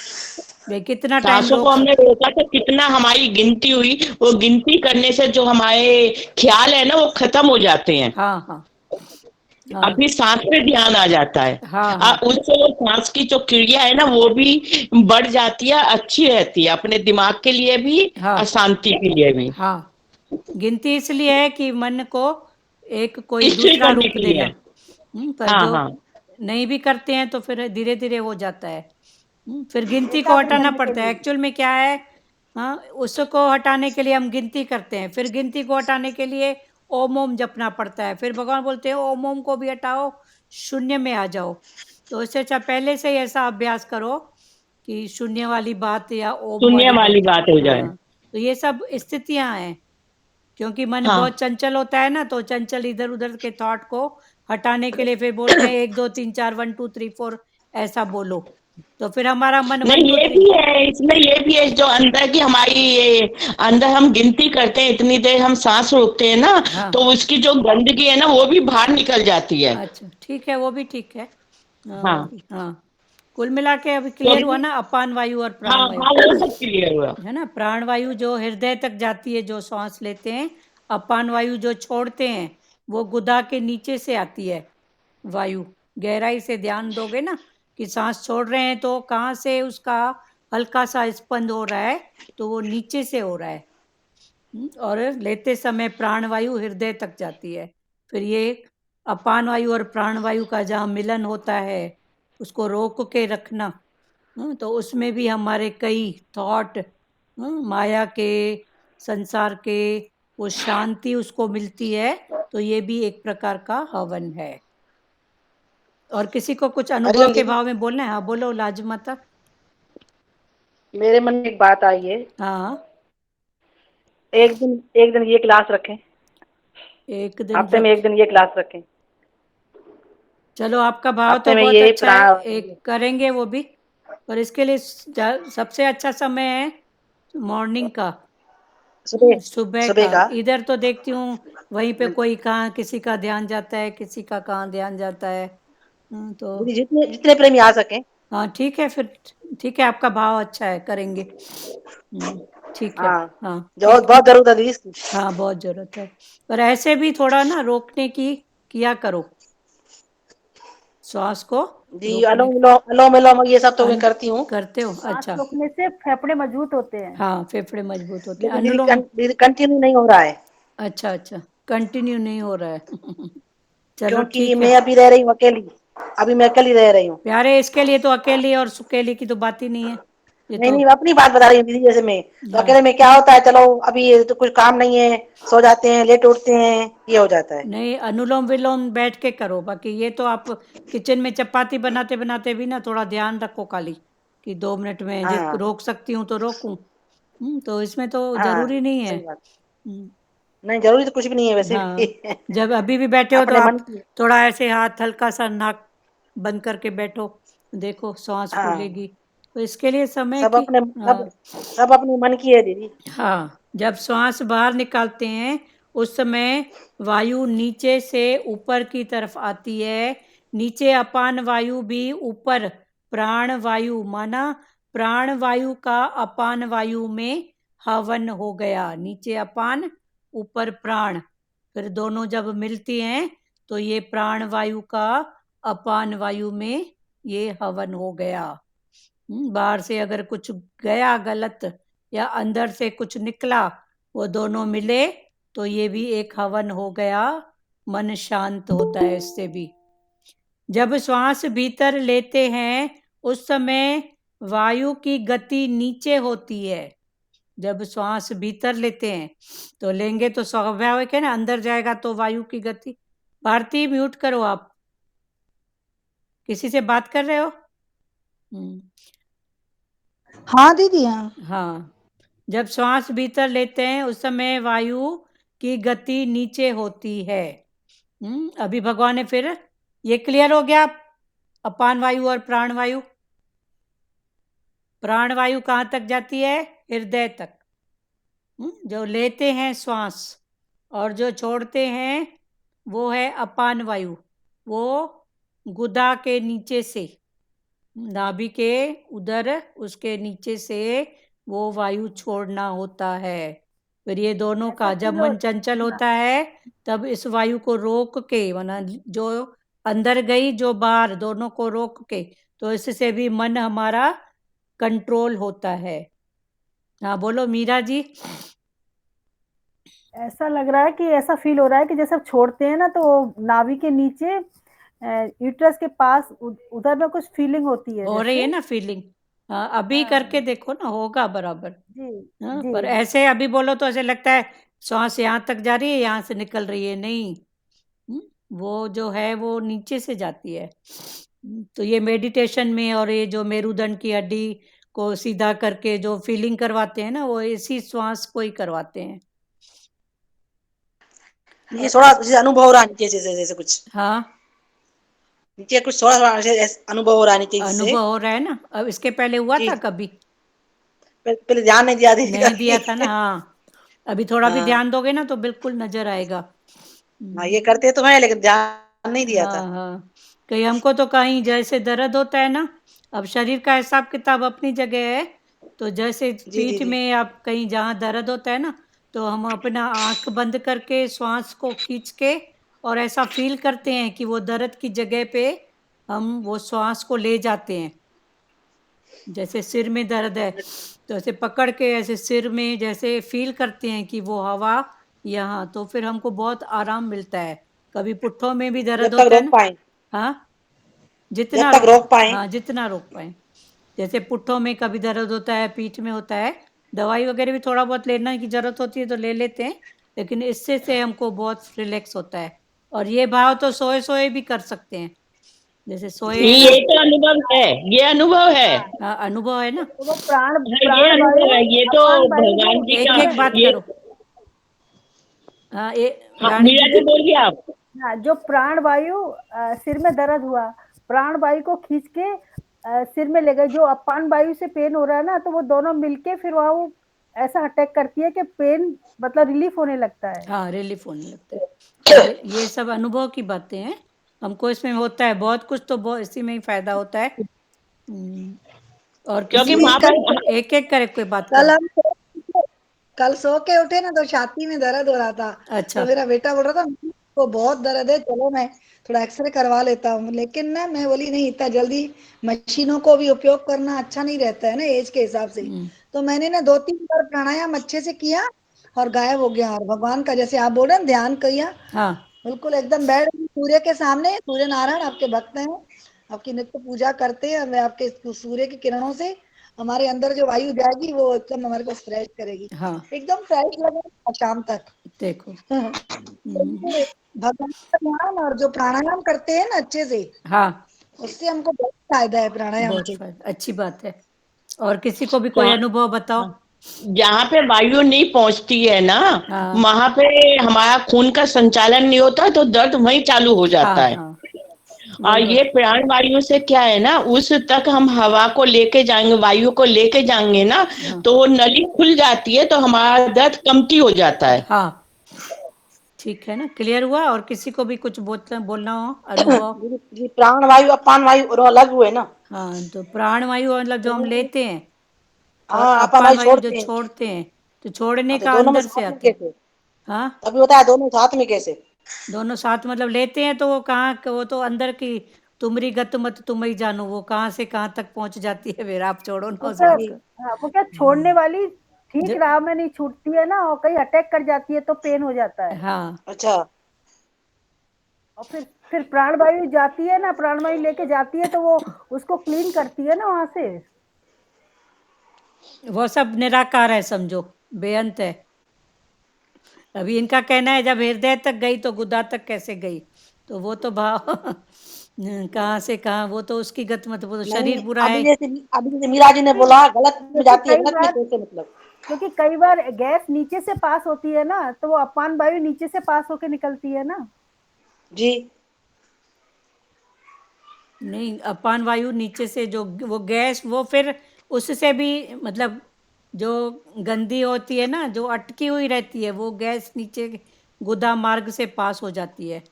वे कितना टाइम सांसों को हमने रोका तो कितना हमारी गिनती हुई, वो गिनती करने से जो हमारे ख्याल है ना वो खत्म हो जाते हैं। हाँ हाँ, अभी सांस पे ध्यान आ जाता है। हाँ। उससे वो सांस की जो क्रिया है ना वो भी बढ़ जाती है, अच्छी रहती है अपने दिमाग के लिए भी, और शांति के लिए भी। हाँ, गिनती इसलिए है कि मन को एक कोई दूसरा रूप देना। पर जो नहीं भी करते हैं तो फिर धीरे धीरे हो जाता है। फिर गिनती को हटाना पड़ता है। एक्चुअल में क्या है, हाँ, उसको हटाने के लिए हम गिनती करते हैं, फिर गिनती को हटाने के लिए ओम ओम जपना पड़ता है। फिर भगवान बोलते हैं ओम ओम को भी हटाओ, शून्य में आ जाओ। तो इससे अच्छा पहले से ही ऐसा अभ्यास करो कि शून्य वाली बात या ओम शून्य वाली बात हो जाए। तो ये सब स्थितियां हैं, क्योंकि मन हाँ बहुत चंचल होता है ना, तो चंचल इधर उधर के थॉट को हटाने के लिए फिर बोलते हैं 1 2 3 4 1 2 3 4 ऐसा बोलो, तो फिर हमारा मन 1 नहीं 2 ये 3 भी है, इसमें ये भी है जो अंदर की हमारी ये अंदर हम गिनती करते हैं, इतनी देर हम सांस रोकते हैं ना, हाँ तो उसकी जो गंदगी है ना वो भी बाहर निकल जाती है। अच्छा ठीक है, वो भी ठीक है। हाँ हाँ वो भी हाँ, कुल मिला के अभी तो क्लियर हुआ ना, अपान वायु और हाँ प्राण वायु, हाँ वो सब क्लियर हुआ। है ना। प्राण वायु जो हृदय तक जाती है, जो सांस लेते हैं, अपान वायु जो छोड़ते हैं वो गुदा के नीचे से आती है वायु। गहराई से ध्यान दोगे ना कि सांस छोड़ रहे हैं तो कहाँ से उसका हल्का सा स्पंद हो रहा है, तो वो नीचे से हो रहा है। और लेते समय प्राण वायु हृदय तक जाती है। फिर ये अपान वायु और प्राण वायु का जहाँ मिलन होता है उसको रोक के रखना, तो उसमें भी हमारे कई थॉट, माया के, संसार के, वो शांति उसको मिलती है, तो ये भी एक प्रकार का हवन है। और किसी को कुछ अनुभव हरिओम के दीदी, भाव में बोलना है? हाँ बोलो लाजमाता। मेरे मन में एक बात आई है। हाँ एक दिन ये क्लास रखें, एक दिन हफ्ते में रख, एक दिन ये क्लास रखें। चलो आपका भाव हफ्ते तो में बहुत ये अच्छा है, प्राण एक करेंगे वो भी। पर इसके लिए सबसे अच्छा समय है मॉर्निंग का, सुबह सुबह सुबह का। का। इधर तो देखती हूँ वहीं पे कोई कहाँ किसी का ध्यान जाता है, किसी का कहाँ ध्यान जाता है। तो दीदी जितने जितने प्रेमी आ सके। हाँ ठीक है फिर, ठीक है आपका भाव अच्छा है, करेंगे। ठीक है। हाँ हाँ बहुत बहुत जरूरत है दीदी इसकी। हाँ बहुत जरूरत है, पर ऐसे भी थोड़ा ना रोकने की किया करो, श्वास को जी रोकने अनुलोम विलोम अनुलोम विलोम ये सब तो मैं अन, करती हूँ। करते हो? सांस अच्छा रोकने से फेफड़े मजबूत होते हैं। हाँ फेफड़े मजबूत होते हैं। लेकिन अनुलोम, दीदी कंटिन्यू नहीं हो रहा है, अच्छा अच्छा, कंटिन्यू नहीं हो रहा है चलो क्योंकि ठीक है मैं अभी रह रही हूँ अकेली। अभी मैं अकेली रह रही हूँ। प्यारे, इसके लिए तो अकेली और सुकेली की तो बात ही नहीं है, ये नहीं तो। नहीं, मैं अपनी बात बता रही हूँ दीदी। जैसे मैं तो हाँ अकेले में क्या होता है, चलो अभी ये तो कुछ काम नहीं है, सो जाते हैं, लेट उठते हैं, ये हो जाता है। नहीं, अनुलोम विलोम बैठ के करो, बाकी ये तो आप किचन में चपाती बनाते बनाते भी ना थोड़ा ध्यान रखो खाली, कि 2 मिनट में जिस हाँ रोक सकती हूँ तो रोकूं। तो इसमें तो हाँ जरूरी नहीं है। सही बात। हम्म, नहीं जरूरी तो कुछ भी नहीं है वैसे भी हाँ जब अभी भी बैठे हो तो अपने मन आप की। थोड़ा ऐसे हाथ हल्का सा नाक बंद करके बैठो, देखो सांस हाँ फूलेगी, तो इसके लिए समय सब की। अपने हाँ सब अपने मन की है दीदी। हाँ, जब श्वास बाहर निकालते हैं उस समय वायु नीचे से ऊपर की तरफ आती है, नीचे अपान वायु भी ऊपर प्राण वायु, माना प्राण वायु का अपान वायु में हवन हो गया, नीचे अपान ऊपर प्राण, फिर दोनों जब मिलती हैं तो ये प्राण वायु का अपान वायु में ये हवन हो गया। बाहर से अगर कुछ गया गलत या अंदर से कुछ निकला, वो दोनों मिले तो ये भी एक हवन हो गया, मन शांत होता है इससे भी। जब श्वास भीतर लेते हैं उस समय वायु की गति नीचे होती है, जब श्वास भीतर लेते हैं तो लेंगे तो स्वाभाविक है ना, अंदर जाएगा तो वायु की गति। भारती म्यूट करो आप, किसी से बात कर रहे हो? हाँ दीदी हाँ। हाँ, जब श्वास भीतर लेते हैं उस समय वायु की गति नीचे होती है। अभी भगवान ने फिर ये क्लियर हो गया, अपान वायु और प्राण वायु। प्राण वायु कहाँ तक जाती है? हृदय तक। जो लेते हैं श्वास और जो छोड़ते हैं वो है अपान वायु, वो गुदा के नीचे से, नाभि के उधर उसके नीचे से वो वायु छोड़ना होता है। फिर ये दोनों ऐसा का जब फील मन चंचल हाँ, होता है तब इस वायु को रोक के, माना जो अंदर गई जो बाहर, दोनों को रोक के, तो इससे भी मन हमारा कंट्रोल होता है। हाँ बोलो मीरा जी। ऐसा लग रहा है कि ऐसा फील हो रहा है कि जैसे आप छोड़ते हैं ना तो नाभि के नीचे यूट्रस के पास उधर में कुछ फीलिंग होती है हो रही है जैसे। ना फीलिंग? हाँ अभी करके हाँ देखो ना, होगा बराबर। जी हाँ जी। पर ऐसे अभी बोलो तो ऐसे लगता है श्वास यहाँ तक जा रही है, यहाँ से निकल रही है, नहीं। वो जो है वो नीचे से जाती है। तो ये मेडिटेशन में और ये जो मेरुदंड की हड्डी को सीधा करके जो फीलिंग करवाते हैं ना, वो इसी श्वास को ही करवाते हैं। ये थोड़ा जैसे अनुभव हो रहा है नीचे से, जैसे कुछ हाँ नीचे कुछ थोड़ा थोड़ा ऐसे अनुभव हो रहा है नीचे से। अनुभव हो रहा है ना। अब इसके पहले हुआ जी था कभी? पहले ध्यान नहीं दिया दीदी नहीं दिया कभी। था ना। हाँ, अभी थोड़ा भी हाँ ध्यान दोगे ना तो बिल्कुल नजर आएगा। हाँ, ये करते तो है लेकिन ध्यान नहीं दिया था। हाँ हाँ, कहीं हमको तो कहीं जैसे दर्द होता है ना, अब शरीर का हिसाब किताब अपनी जगह है, तो जैसे जी पीठ दीदी। में आप कहीं जहाँ दर्द होता है ना, तो हम अपना आंख बंद करके श्वास को खींच के और ऐसा फील करते हैं कि वो दर्द की जगह पे हम वो श्वास को ले जाते हैं। जैसे सिर में दर्द है तो ऐसे पकड़ के ऐसे सिर में जैसे फील करते हैं कि वो हवा यहाँ, तो फिर हमको बहुत आराम मिलता है। कभी पुट्ठों में भी दर्द जब तक होता है रोक ना। पाए, हाँ, जब जितना तक रोक पाए। हाँ जितना रोक पाए। जैसे पुट्ठों में कभी दर्द होता है, पीठ में होता है, दवाई वगैरह भी थोड़ा बहुत लेना की जरूरत होती है तो ले लेते हैं, लेकिन इससे से हमको बहुत रिलैक्स होता है। और ये भाव तो सोए सोए भी कर सकते हैं, जैसे सोए है ना। ये तो अनुभव है, ये अनुभव है। हाँ, अनुभव है ना। तो वो प्राण हाँ, ये प्राण अनुभव वायु, है, ये तो अपान वायु जो भगवान जी एक का। एक बात ये करो। हाँ, ये हाँ, रानी मीरा जी जी बोलिए आप। हाँ, जो प्राण वायु सिर में दर्द हुआ, प्राण वायु को खींच के सिर में ले गए। जो अपान वायु से पेन हो रहा है ना, तो वो दोनों मिलके फिर वहाँ वो ऐसा अटैक करती है कि पेन मतलब रिलीफ होने लगता है। हाँ रिलीफ होने लगता है। ये सब अनुभव की बातें हैं, हमको इसमें होता है बहुत कुछ, तो बहुत इसी में ही फायदा होता है। और क्योंकि किसी दीदी को वहां कल पे एक एक करे कोई बात कल करो। हम कल सो के उठे ना तो छाती में दर्द हो रहा था। अच्छा। तो मेरा बेटा बोल रहा था को बहुत दर्द है, चलो मैं थोड़ा एक्सरे करवा लेता हूँ। लेकिन ना मैं बोली नहीं, इतना जल्दी मशीनों को भी उपयोग करना अच्छा नहीं रहता है ना एज के हिसाब से। तो मैंने ना 2-3 बार प्राणायाम अच्छे से किया और गायब हो गया। और भगवान का जैसे आप बोल रहे हैं ध्यान किया, हाँ बिल्कुल एकदम बैठ गई सूर्य के सामने। सूर्य नारायण आपके भक्त हैं, आपकी नित्य पूजा करते हैं। मैं आपके सूर्य की किरणों से हमारे अंदर जो वायु जाएगी वो एकदम हमारे को फ्रेश करेगी, हाँ, एकदम फ्रेश लगेगा शाम तक। देखो। तो भगवान का ध्यान और जो प्राणायाम करते हैं ना अच्छे से, हाँ, उससे हमको बहुत फायदा है प्राणायाम बहुत से। फायदा, अच्छी बात है। और किसी को भी कोई जहाँ अनुभव बताओ। जहाँ पे वायु नहीं पहुंचती है ना, हाँ वहां पे हमारा खून का संचालन नहीं होता, तो दर्द वहीं चालू हो हाँ जाता है। हाँ, और यही ये बात। प्राण वायु से क्या है ना, उस तक हम हवा को लेके जाएंगे, वायु को लेके जाएंगे ना, हाँ तो वो नली खुल जाती है, तो हमारा दर्द कमती हो जाता है। हाँ, ठीक है ना, क्लियर हुआ। और किसी को भी कुछ बोलना हो अनुभव। जी प्राण वायु अपान वायु और अलग हुए ना। हाँ, तो प्राण वायु मतलब जो हम लेते हैं, और हाँ अपान अपान वायु वायु जो छोड़ते हैं। छोड़ते हैं, तो छोड़ने हाँ तो का दोनों में अंदर से साथ में आता है। कैसे? हाँ, तभी होता है दोनों साथ में कैसे? दोनों साथ मतलब लेते हैं तो वो कहाँ, वो तो अंदर की तुमरी गत मत तुम ही जानो, वो कहाँ से कहाँ तक पहुंच जाती है, फिर आप छोड़ो ना वो उस क्या, बात को। वो क्या छोड़ने वाली ठीक जब राह में नहीं छूटती है ना, और कहीं अटैक कर जाती है तो पेन हो जाता है। हाँ अच्छा और फिर प्राण वायु जाती है ना, प्राण वायु लेके जाती है तो वो उसको क्लीन करती है ना वहां से। वो सब निराकार है समझो, बेअंत है। अभी इनका कहना है जब हृदय तक गई तो गुदा तक कैसे गई, तो वो तो भाव कहाँ से कहाँ, वो तो उसकी गत मत, वो तो नहीं, शरीर पूरा है। अभी जैसे मीरा जी ने बोला गलत में क्योंकि जाती है, कई गलत में बार कैसे मतलब? क्योंकि कई बार गैस नीचे से पास होती है ना, तो वो अपान वायु नीचे से पास होके निकलती है ना। जी नहीं, अपान वायु नीचे से जो वो गैस, वो फिर उससे भी मतलब जो गंदी होती है ना, जो अटकी हुई रहती है, वो गैस नीचे गुदा मार्ग से पास हो जाती है।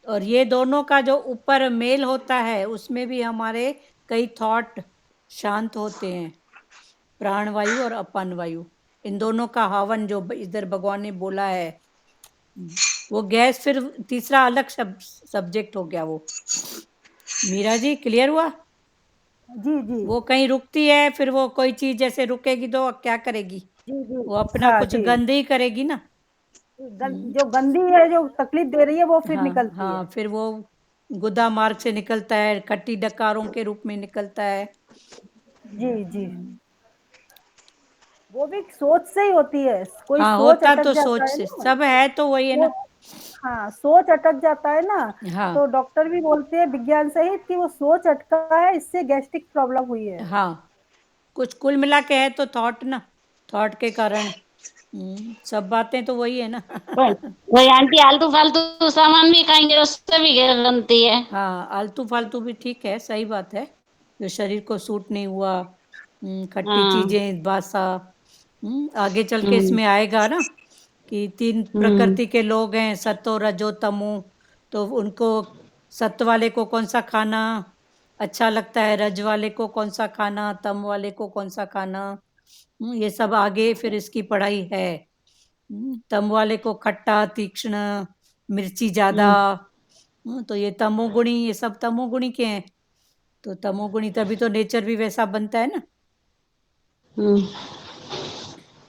और ये दोनों का जो ऊपर मेल होता है, उसमें भी हमारे कई थॉट शांत होते हैं। प्राण वायु और अपान वायु, इन दोनों का हवन जो इधर भगवान ने बोला है, वो गैस फिर तीसरा अलग सब्जेक्ट हो गया वो। मीरा जी क्लियर हुआ। जी जी वो कहीं रुकती है, फिर वो कोई चीज जैसे रुकेगी तो क्या करेगी, जी जी। वो अपना हाँ कुछ जी, गंद ही करेगी ना। जो गंदी है, जो तकलीफ दे रही है, वो फिर हाँ निकलती हाँ, है। फिर वो गुदा मार्ग से निकलता है, खट्टी डकारों के रूप में निकलता है। जी जी, वो भी सोच से ही होती है। कोई हाँ, सोच होता अटक तो जाता सोच है से ना, सब है, तो वही है ना। सोच, हाँ सोच अटक जाता है ना, हाँ तो डॉक्टर भी बोलते हैं विज्ञान सहित कि वो सोच अटका है, इससे गैस्ट्रिक प्रॉब्लम हुई है। हाँ, कुछ कुल मिला के है तो थॉट ना, थॉट के कारण सब बातें तो वही है ना। वही आंटी आलतू फालतू सामान भी खाएंगे उससे भी गैस बनती है। हाँ, आलतू फालतू भी ठीक है, सही बात है। जो शरीर को सूट नहीं हुआ, खट्टी हाँ। चीजें, बासा, आगे चल के हम्म, इसमें आएगा ना कि 3 प्रकृति के लोग हैं, सतो, रजो, तमो। तो उनको सत्व वाले को कौन सा खाना अच्छा लगता है, रज वाले को कौन सा खाना, तम वाले को कौन सा खाना, ये सब आगे फिर इसकी पढ़ाई है। तम वाले को खट्टा, तीक्ष्ण, मिर्ची ज्यादा, तो ये तमोगुणी, ये सब तमोगुणी के हैं। तो तमोगुणी तभी तो नेचर भी वैसा बनता है ना। हम्म,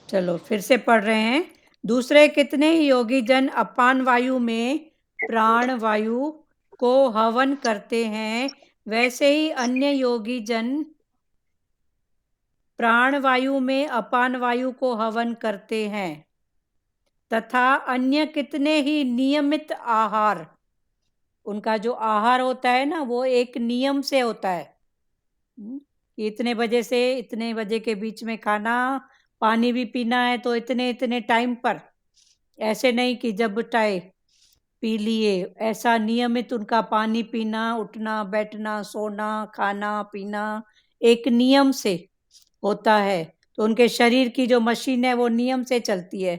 चलो फिर से पढ़ रहे हैं। दूसरे कितने ही योगी जन अपान वायु में प्राण वायु को हवन करते हैं, वैसे ही अन्य योगी जन प्राण वायु में अपान वायु को हवन करते हैं, तथा अन्य कितने ही नियमित आहार, उनका जो आहार होता है ना वो एक नियम से होता है। इतने बजे से इतने बजे के बीच में खाना, पानी भी पीना है तो इतने इतने टाइम पर, ऐसे नहीं कि जब चाहे पी लिए। ऐसा नियमित उनका पानी पीना, उठना बैठना, सोना, खाना पीना एक नियम से होता है। तो उनके शरीर की जो मशीन है वो नियम से चलती है।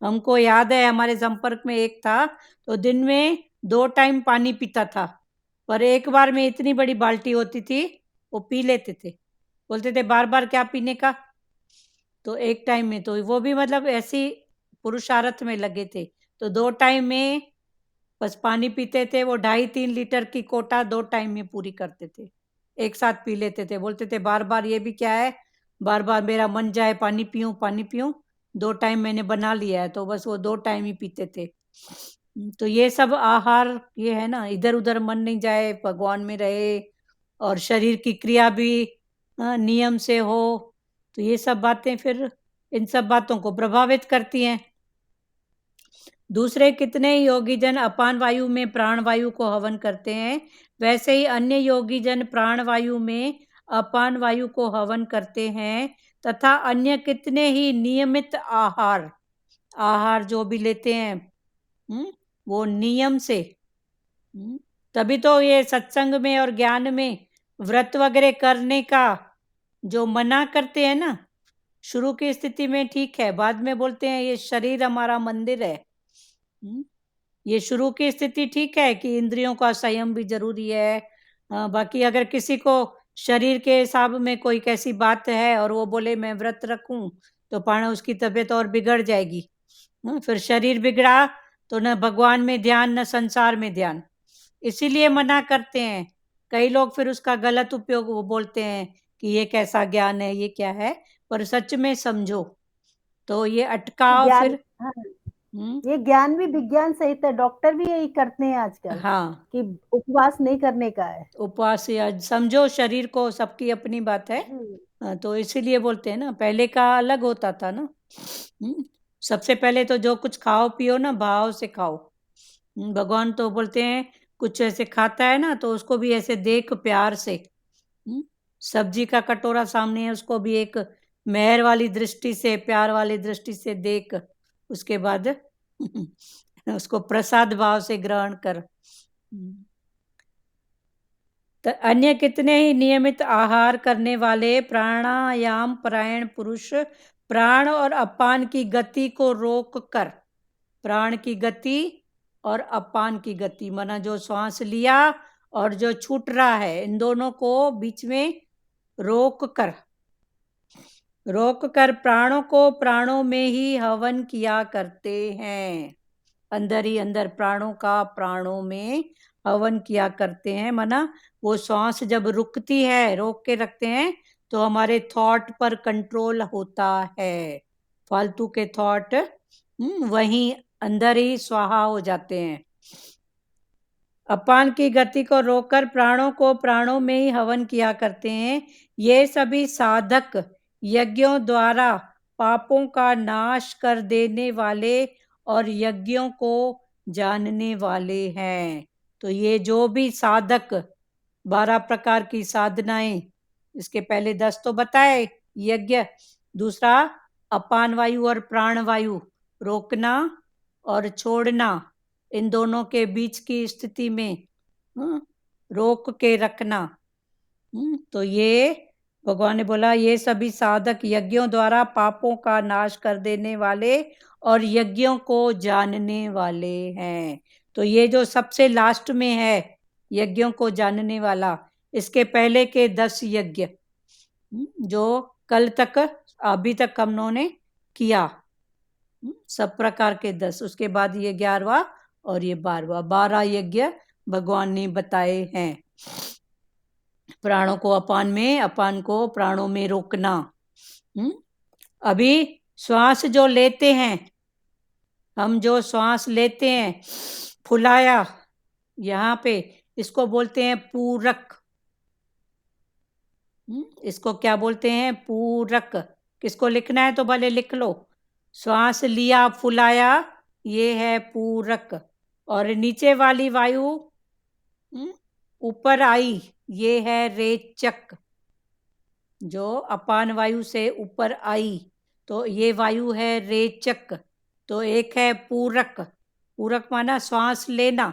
हमको याद है हमारे संपर्क में एक था, तो दिन में 2 टाइम पानी पीता था, पर एक बार में इतनी बड़ी बाल्टी होती थी, वो पी लेते थे। बोलते थे बार बार क्या पीने का, तो एक टाइम में। तो वो भी मतलब ऐसी पुरुषार्थ में लगे थे, तो 2 टाइम में बस पानी पीते थे। वो 2.5-3 लीटर की कोटा 2 टाइम में पूरी करते थे, एक साथ पी लेते थे। बोलते थे बार बार ये भी क्या है, बार बार मेरा मन जाए पानी पीऊं पानी पीऊं, 2 टाइम मैंने बना लिया है, तो बस वो 2 टाइम ही पीते थे। तो ये सब आहार ये है ना, इधर उधर मन नहीं जाए, भगवान में रहे, और शरीर की क्रिया भी नियम से हो। तो ये सब बातें फिर इन सब बातों को प्रभावित करती हैं। दूसरे कितने योगी जन अपान वायु में प्राण वायु को हवन करते हैं, वैसे ही अन्य योगी जन प्राण वायु में अपान वायु को हवन करते हैं, तथा अन्य कितने ही नियमित आहार, आहार जो भी लेते हैं वो नियम से। तभी तो ये सत्संग में और ज्ञान में व्रत वगैरह करने का जो मना करते हैं ना, शुरू की स्थिति में ठीक है, बाद में बोलते हैं ये शरीर हमारा मंदिर है। ये शुरू की स्थिति ठीक है कि इंद्रियों का संयम भी जरूरी है। बाकी अगर किसी को शरीर के हिसाब में कोई कैसी बात है और वो बोले मैं व्रत रखूं, तो पाना उसकी तबीयत और बिगड़ जाएगी। फिर शरीर बिगड़ा तो न भगवान में ध्यान न संसार में ध्यान, इसीलिए मना करते हैं। कई लोग फिर उसका गलत उपयोग वो बोलते हैं कि ये कैसा ज्ञान है, ये क्या है, पर सच में समझो तो ये अटकाव ज्ञान, फिर हाँ, ये ज्ञान भी विज्ञान सहित है। डॉक्टर भी यही करते हैं आजकल, हाँ, कि उपवास नहीं करने का है। उपवास या समझो शरीर को, सबकी अपनी बात है। तो इसीलिए बोलते हैं ना, पहले का अलग होता था ना। सबसे पहले तो जो कुछ खाओ पियो ना भाव से खाओ। भगवान तो बोलते हैं कुछ ऐसे खाता है ना तो उसको भी ऐसे देख प्यार से। सब्जी का कटोरा सामने है, उसको भी एक मेहर वाली दृष्टि से, प्यार वाली दृष्टि से देख, उसके बाद उसको प्रसाद भाव से ग्रहण कर। तो अन्य कितने ही नियमित आहार करने वाले प्राणायाम परायण पुरुष प्राण और अपान की गति को रोक कर, प्राण की गति और अपान की गति, माना जो श्वास लिया और जो छूट रहा है, इन दोनों को बीच में रोक कर प्राणों को प्राणों में ही हवन किया करते हैं। अंदर ही अंदर प्राणों का प्राणों में हवन किया करते हैं। माना वो सांस जब रुकती है, रोक के रखते हैं, तो हमारे थॉट पर कंट्रोल होता है। फालतू के थॉट वहीं अंदर ही स्वाहा हो जाते हैं। अपान की गति को रोककर प्राणों को प्राणों में ही हवन किया करते हैं। ये सभी साधक यज्ञों द्वारा पापों का नाश कर देने वाले और यज्ञों को जानने वाले हैं। तो ये जो भी साधक 12 प्रकार की साधनाएं, इसके पहले 10 तो बताए यज्ञ, दूसरा अपान वायु और प्राण वायु रोकना और छोड़ना, इन दोनों के बीच की स्थिति में रोक के रखना। तो ये भगवान ने बोला ये सभी साधक यज्ञों द्वारा पापों का नाश कर देने वाले और यज्ञों को जानने वाले हैं। तो ये जो सबसे लास्ट में है यज्ञों को जानने वाला, इसके पहले के 10 यज्ञ जो कल तक अभी तक हम लोगों ने किया, सब प्रकार के 10, उसके बाद ये 11वां और ये 12वां, 12 यज्ञ भगवान ने बताए हैं। प्राणों को अपान में, अपान को प्राणों में रोकना। अभी श्वास जो लेते हैं, हम जो श्वास लेते हैं फुलाया यहाँ पे, इसको बोलते हैं पूरक। इसको क्या बोलते हैं? पूरक। किसको लिखना है तो भले लिख लो। श्वास लिया फुलाया, ये है पूरक। और नीचे वाली वायु ऊपर आई, ये है रेचक। जो अपान वायु से ऊपर आई तो ये वायु है रेचक। तो एक है पूरक, पूरक माना श्वास लेना,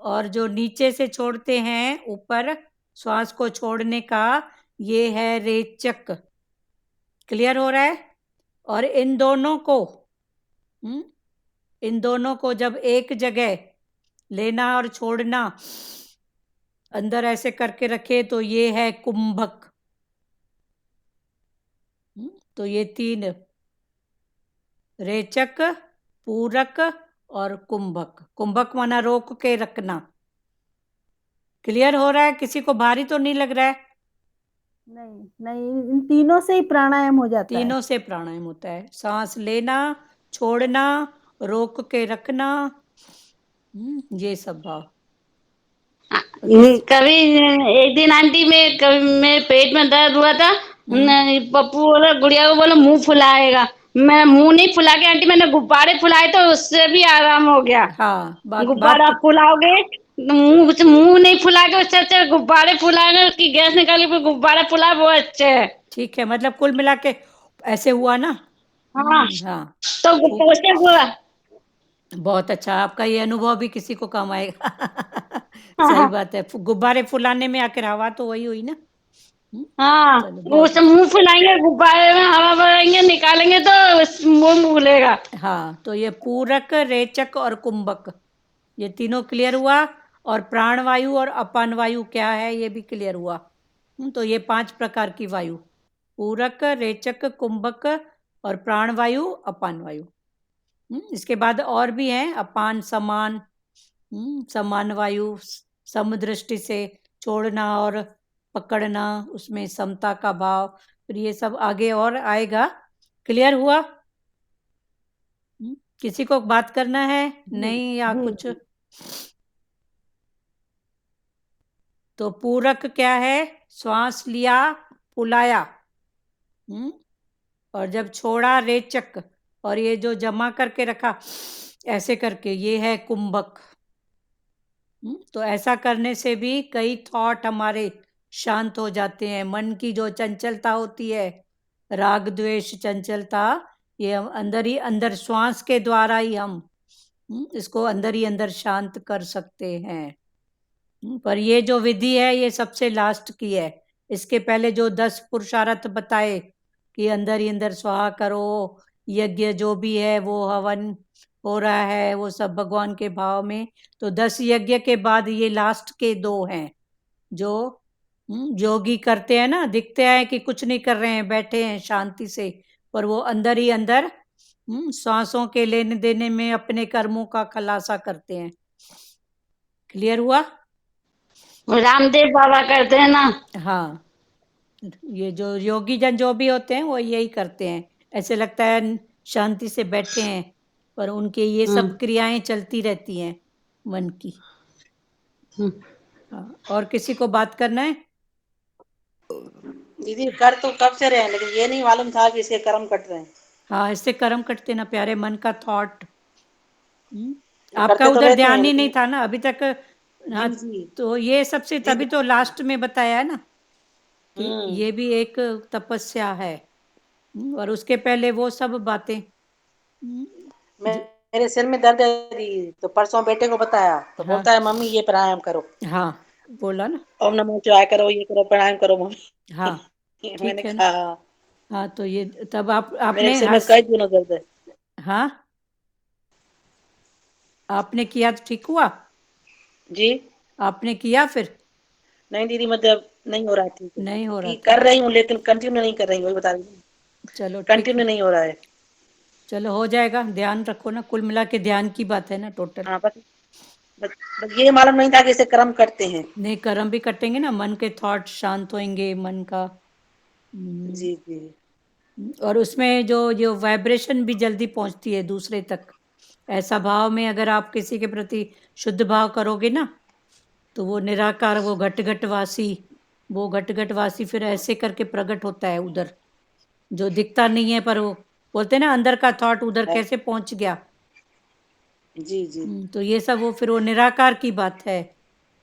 और जो नीचे से छोड़ते हैं ऊपर श्वास को छोड़ने का, ये है रेचक। क्लियर हो रहा है? और इन दोनों को जब एक जगह लेना और छोड़ना, अंदर ऐसे करके रखे तो ये है कुंभक। तो ये 3, रेचक, पूरक और कुंभक। कुंभक माना रोक के रखना। क्लियर हो रहा है? किसी को भारी तो नहीं लग रहा है? नहीं, इन तीनों से ही प्राणायाम हो जाता है। तीनों से प्राणायाम होता है। सांस लेना, छोड़ना, रोक के रखना, ये सब भाव। कभी एक दिन आंटी में कभी मेरे पेट में दर्द हुआ था, पप्पू बोला, गुड़िया को बोला मुंह फुलाएगा। मैं मुंह नहीं फुला के आंटी मैंने गुब्बारे फुलाए तो उससे भी आराम हो गया। हाँ, गुब्बारा फुलाओगे, मुंह नहीं फुला के उससे अच्छा गुब्बारे फुलाएंगे, उसकी गैस निकाली फिर गुब्बारा फुला, वो अच्छे है। ठीक है, मतलब कुल मिला के ऐसे हुआ ना? हाँ, हाँ, तो पोस्टर हुआ। बहुत अच्छा। आपका ये अनुभव भी किसी को काम आएगा। सही बात है। गुब्बारे फुलाने में आखिर हवा तो वही हुई ना। हाँ, उससे मुंह फुलाएंगे, गुब्बारे में हवा भरेंगे, निकालेंगे तो मुंह फूलेगा। हाँ, तो ये पूरक, रेचक और कुंभक, ये तीनों क्लियर हुआ। और प्राण वायु और अपान वायु क्या है ये भी क्लियर हुआ। तो ये 5 प्रकार की वायु, पूरक, रेचक, कुंभक और प्राण वायु, अपान वायु। इसके बाद और भी हैं, अपान, समान, समान वायु, समदृष्टि से छोड़ना और पकड़ना, उसमें समता का भाव, फिर ये सब आगे और आएगा। क्लियर हुआ? किसी को बात करना है? नहीं या कुछ? तो पूरक क्या है? श्वास लिया फुलाया, और जब छोड़ा रेचक, और ये जो जमा करके रखा ऐसे करके, ये है कुंभक। तो ऐसा करने से भी कई थॉट हमारे शांत हो जाते हैं। मन की जो चंचलता होती है, राग द्वेष चंचलता, ये हम अंदर ही अंदर श्वास के द्वारा ही हम इसको अंदर ही अंदर शांत कर सकते हैं। पर ये जो विधि है ये सबसे लास्ट की है। इसके पहले जो 10 पुरुषार्थ बताए कि अंदर ही अंदर स्वाहा करो, यज्ञ जो भी है वो हवन हो रहा है, वो सब भगवान के भाव में। तो 10 यज्ञ के बाद ये लास्ट के 2 हैं जो योगी करते हैं ना, दिखते हैं कि कुछ नहीं कर रहे हैं, बैठे हैं शांति से, पर वो अंदर ही अंदर सांसों के लेने देने में अपने कर्मों का खुलासा करते हैं। क्लियर हुआ? रामदेव बाबा करते हैं ना। हाँ, ये जो योगी जन जो भी होते हैं वो यही करते हैं। ऐसे लगता है शांति से बैठे हैं, पर उनके ये सब क्रियाएं चलती रहती हैं मन की। हाँ, और किसी को बात करना है? दीदी कर तो कब से रहे हैं, लेकिन ये नहीं मालूम था कि इसके कर्म कट रहे हैं। हाँ, इससे कर्म कटते ना प्यारे, मन का थॉट। आपका उधर ध्यान ही नहीं था ना अभी तक। हाँ, तो ये सबसे तभी तो लास्ट में बताया है ना कि ये भी एक तपस्या है। और उसके पहले वो सब बातें। मेरे सिर में दर्द है दीदी, तो परसों बेटे को बताया तो हाँ बोलता है मम्मी ये प्राणायाम करो, हाँ बोला ना। ओम नमो शिवाय करो, ये करो, प्राणायाम करो मम्मी। हाँ ठीक मैंने है ना। कहा हाँ तो ये तब मेरे आपने सिर में कई दिनों दर्द है। हाँ आपने किया तो ठीक हुआ। जी आपने किया फिर नहीं दीदी, मतलब नहीं हो रहा है ठीक है, नहीं हो रहा कि था। कर रही हूँ लेकिन कंटिन्यू नहीं कर रही हूँ, वही बता रही हूँ, चलो ठीक कंटिन्यू है, नहीं हो रहा है। चलो हो जाएगा, ध्यान रखो ना, कुल मिला के ध्यान की बात है ना टोटल। हाँ बस ये मालूम नहीं था कि इसे कर्म करते हैं। नहीं कर्म भी कटेंगे ना, मन के थॉट शांत होंगे, मन का जी जी और उसमें जो वाइब्रेशन भी जल्दी पहुंचती है दूसरे तक। ऐसा भाव में अगर आप किसी के प्रति शुद्ध भाव करोगे ना, तो वो निराकार, वो घट घट वासी फिर ऐसे करके प्रकट होता है उधर, जो दिखता नहीं है पर वो बोलते हैं ना अंदर का थॉट उधर है। कैसे पहुंच गया। जी जी तो ये सब वो फिर वो निराकार की बात है,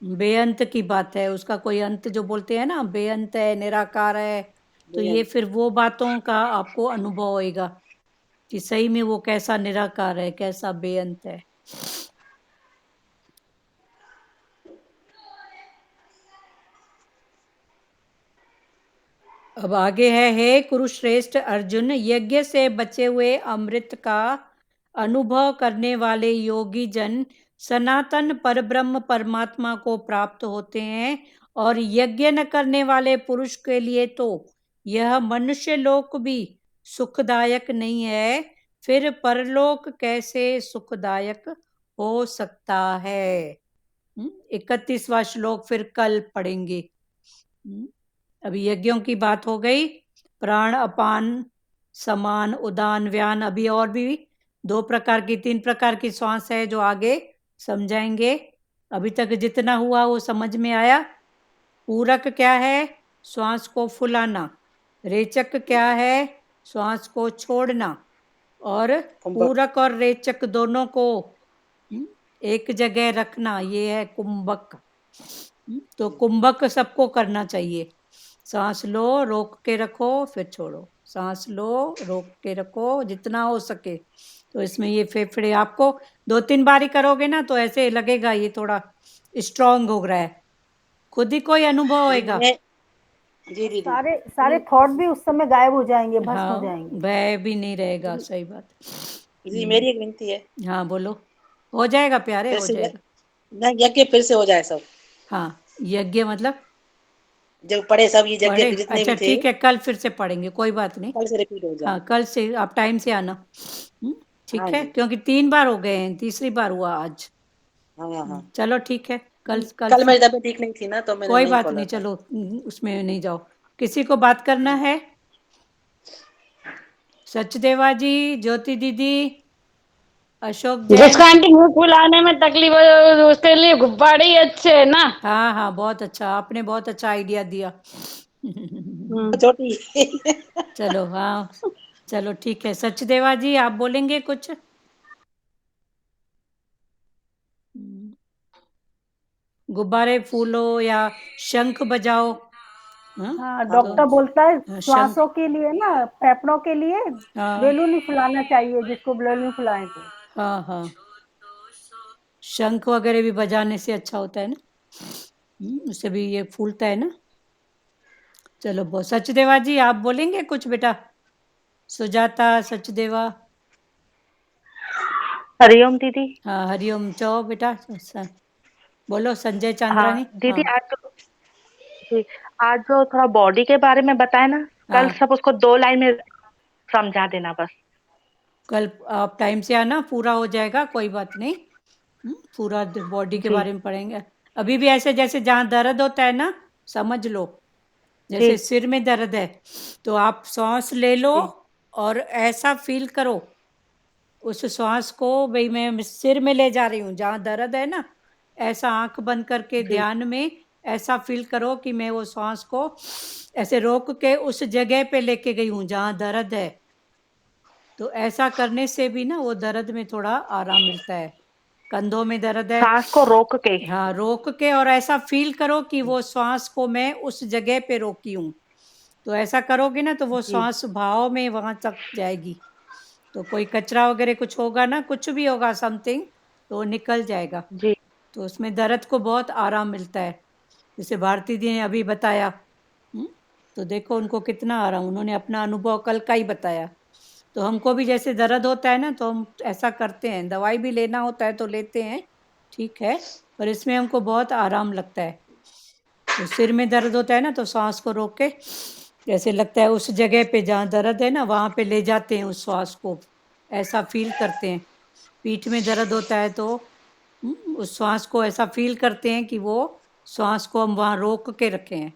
बेअंत की बात है, उसका कोई अंत जो बोलते हैं ना, बेअंत है, निराकार है। तो ये फिर वो बातों का आपको अनुभव होएगा कि सही में वो कैसा निराकार है, कैसा बेअंत है। अब आगे है, हे कुरुश्रेष्ठ अर्जुन, यज्ञ से बचे हुए अमृत का अनुभव करने वाले योगी जन सनातन परब्रह्म परमात्मा को प्राप्त होते हैं, और यज्ञ न करने वाले पुरुष के लिए तो यह मनुष्य लोक भी सुखदायक नहीं है, फिर परलोक कैसे सुखदायक हो सकता है। 31वां श्लोक फिर कल पढ़ेंगे। अभी यज्ञों की बात हो गई, प्राण अपान समान उदान व्यान, अभी और भी 3 प्रकार की श्वास है जो आगे समझाएंगे। अभी तक जितना हुआ वो समझ में आया। पूरक क्या है, श्वास को फुलाना। रेचक क्या है, श्वास को छोड़ना। और पूरक और रेचक दोनों को एक जगह रखना, ये है कुंभक। तो कुंभक सबको करना चाहिए। सांस लो, रोक के रखो, फिर छोड़ो, सांस लो, रोक के रखो, जितना हो सके। तो इसमें ये फेफड़े आपको 2-3 बार ही करोगे ना, तो ऐसे लगेगा ये थोड़ा स्ट्रांग हो रहा है, खुद ही कोई अनुभव होएगा। जी दीदी सारे थॉट भी उस समय गायब हो जाएंगे, भस्म हाँ हो जाएंगे। भय भी नहीं रहेगा, सही बात। जी मेरी एक विनती है। हाँ बोलो, हो जाएगा प्यारे, फिर हो से जाएगा। यज्ञ फिर से हो जाए सब, हाँ यज्ञ मतलब जब पढ़े सब ये पढ़े, यज्ञ जितने अच्छा भी थे, ठीक है, कल फिर से पढ़ेंगे, कोई बात नहीं। कल से रिपीट हो जाए। हाँ कल से आप टाइम से आना। ठीक हाँ है, जी क्योंकि 3 बार हो गए हैं, तीसरी बार हुआ आज। हाँ हाँ। चलो ठीक है, कल कल मेरी तबीयत ठीक नहीं थी ना, तो मैंने कोई नहीं बात खोला नहीं, था। चलो उसमें नहीं जाओ। किसी को बात करना है? सचदेवा जी, ज्योति दीदी, अशोक जैन। जिसका आंटी मुंह फुलाने में तकलीफ हो उसके लिए गुब्बारे ही अच्छे है ना। हाँ हाँ बहुत अच्छा, आपने बहुत अच्छा आइडिया दिया। छोटी चलो हाँ, चलो ठीक है। सचदेवा जी आप बोलेंगे कुछ? गुब्बारे फूलो या शंख बजाओ। हाँ डॉक्टर बोलता है शंख, श्वासों के लिए ना, फेफड़ों के लिए हाँ बेलून ही फुलाना चाहिए, जिसको बेलून फुलाएं तो। हाँ हाँ, शंख वगैरह भी बजाने से अच्छा होता है ना, उससे भी ये फूलता है ना। चलो बहुत। सचदेवा जी आप बोलेंगे कुछ बेटा? सुजाता, सचदेवा। हरिओम दीदी। हाँ हरिओम, चो बेटा। बोलो संजय हाँ चांद्रानी। दीदी, हाँ आज जो थोड़ा बॉडी के बारे में बताए ना, कल हाँ सब उसको 2 लाइन में समझा देना बस। कल आप टाइम से आना, पूरा हो जाएगा, कोई बात नहीं। पूरा बॉडी के जी बारे में पढ़ेंगे। अभी भी ऐसे जैसे जहाँ दर्द होता है ना, समझ लो जी जैसे सिर में दर्द है, तो आप सांस ले लो जी और ऐसा फील करो उस श्वास को, भाई मैं सिर में ले जा रही हूँ जहाँ दर्द है ना, ऐसा आंख बंद करके जी ध्यान में ऐसा फील करो कि मैं वो श्वास को ऐसे रोक के उस जगह पे लेके गई हूँ जहाँ दर्द है। तो ऐसा करने से भी ना वो दर्द में थोड़ा आराम मिलता है। कंधों में दर्द है, सांस को रोक के। हाँ रोक के, और ऐसा फील करो कि वो श्वास को मैं उस जगह पे रोकी हूँ, तो ऐसा करोगे ना तो वो जी श्वास भाव में वहां तक जाएगी। तो कोई कचरा वगैरह कुछ होगा ना, कुछ भी होगा समथिंग, तो वो निकल जाएगा। जी तो उसमें दर्द को बहुत आराम मिलता है। जैसे भारती दी ने अभी बताया, तो देखो उनको कितना आराम, उन्होंने अपना अनुभव कल का ही बताया। तो हमको भी जैसे दर्द होता है ना तो हम ऐसा करते हैं, दवाई भी लेना होता है तो लेते हैं, ठीक है, पर इसमें हमको बहुत आराम लगता है। तो सिर में दर्द होता है ना तो सांस को रोक के जैसे लगता है उस जगह पे जहाँ दर्द है ना वहाँ पे ले जाते हैं उस श्वास को, ऐसा फील करते हैं। पीठ में दर्द होता है तो उस श्वास को ऐसा फील करते हैं कि वो श्वास को हम वहाँ रोक के रखे हैं।